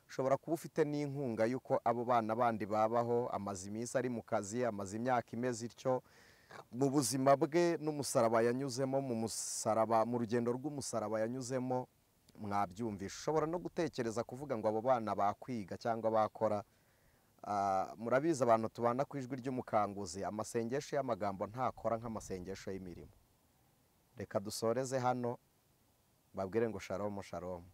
Ushobora kuba ufite n'inkunga y'uko abo bana bandi babaho, amaze iminsi ari mu kazi, amaze imyaka imeze ityo, mu buzima bwe n'umusaraba yanyuzemo, mu rugendo rw'umusaraba yanyuzemo, mwabyumvisha. Ushobora no gutekereza kuvuga ngo abo bana bakwiga cyangwa bakora. Murabizi abantu tubana ku ijwi ry'umukanguzi, amasengesho y'amagambo ntakora nk'amasengesho y'imirimo. Reka dusoreze hano, babwire ngo shalom shalom.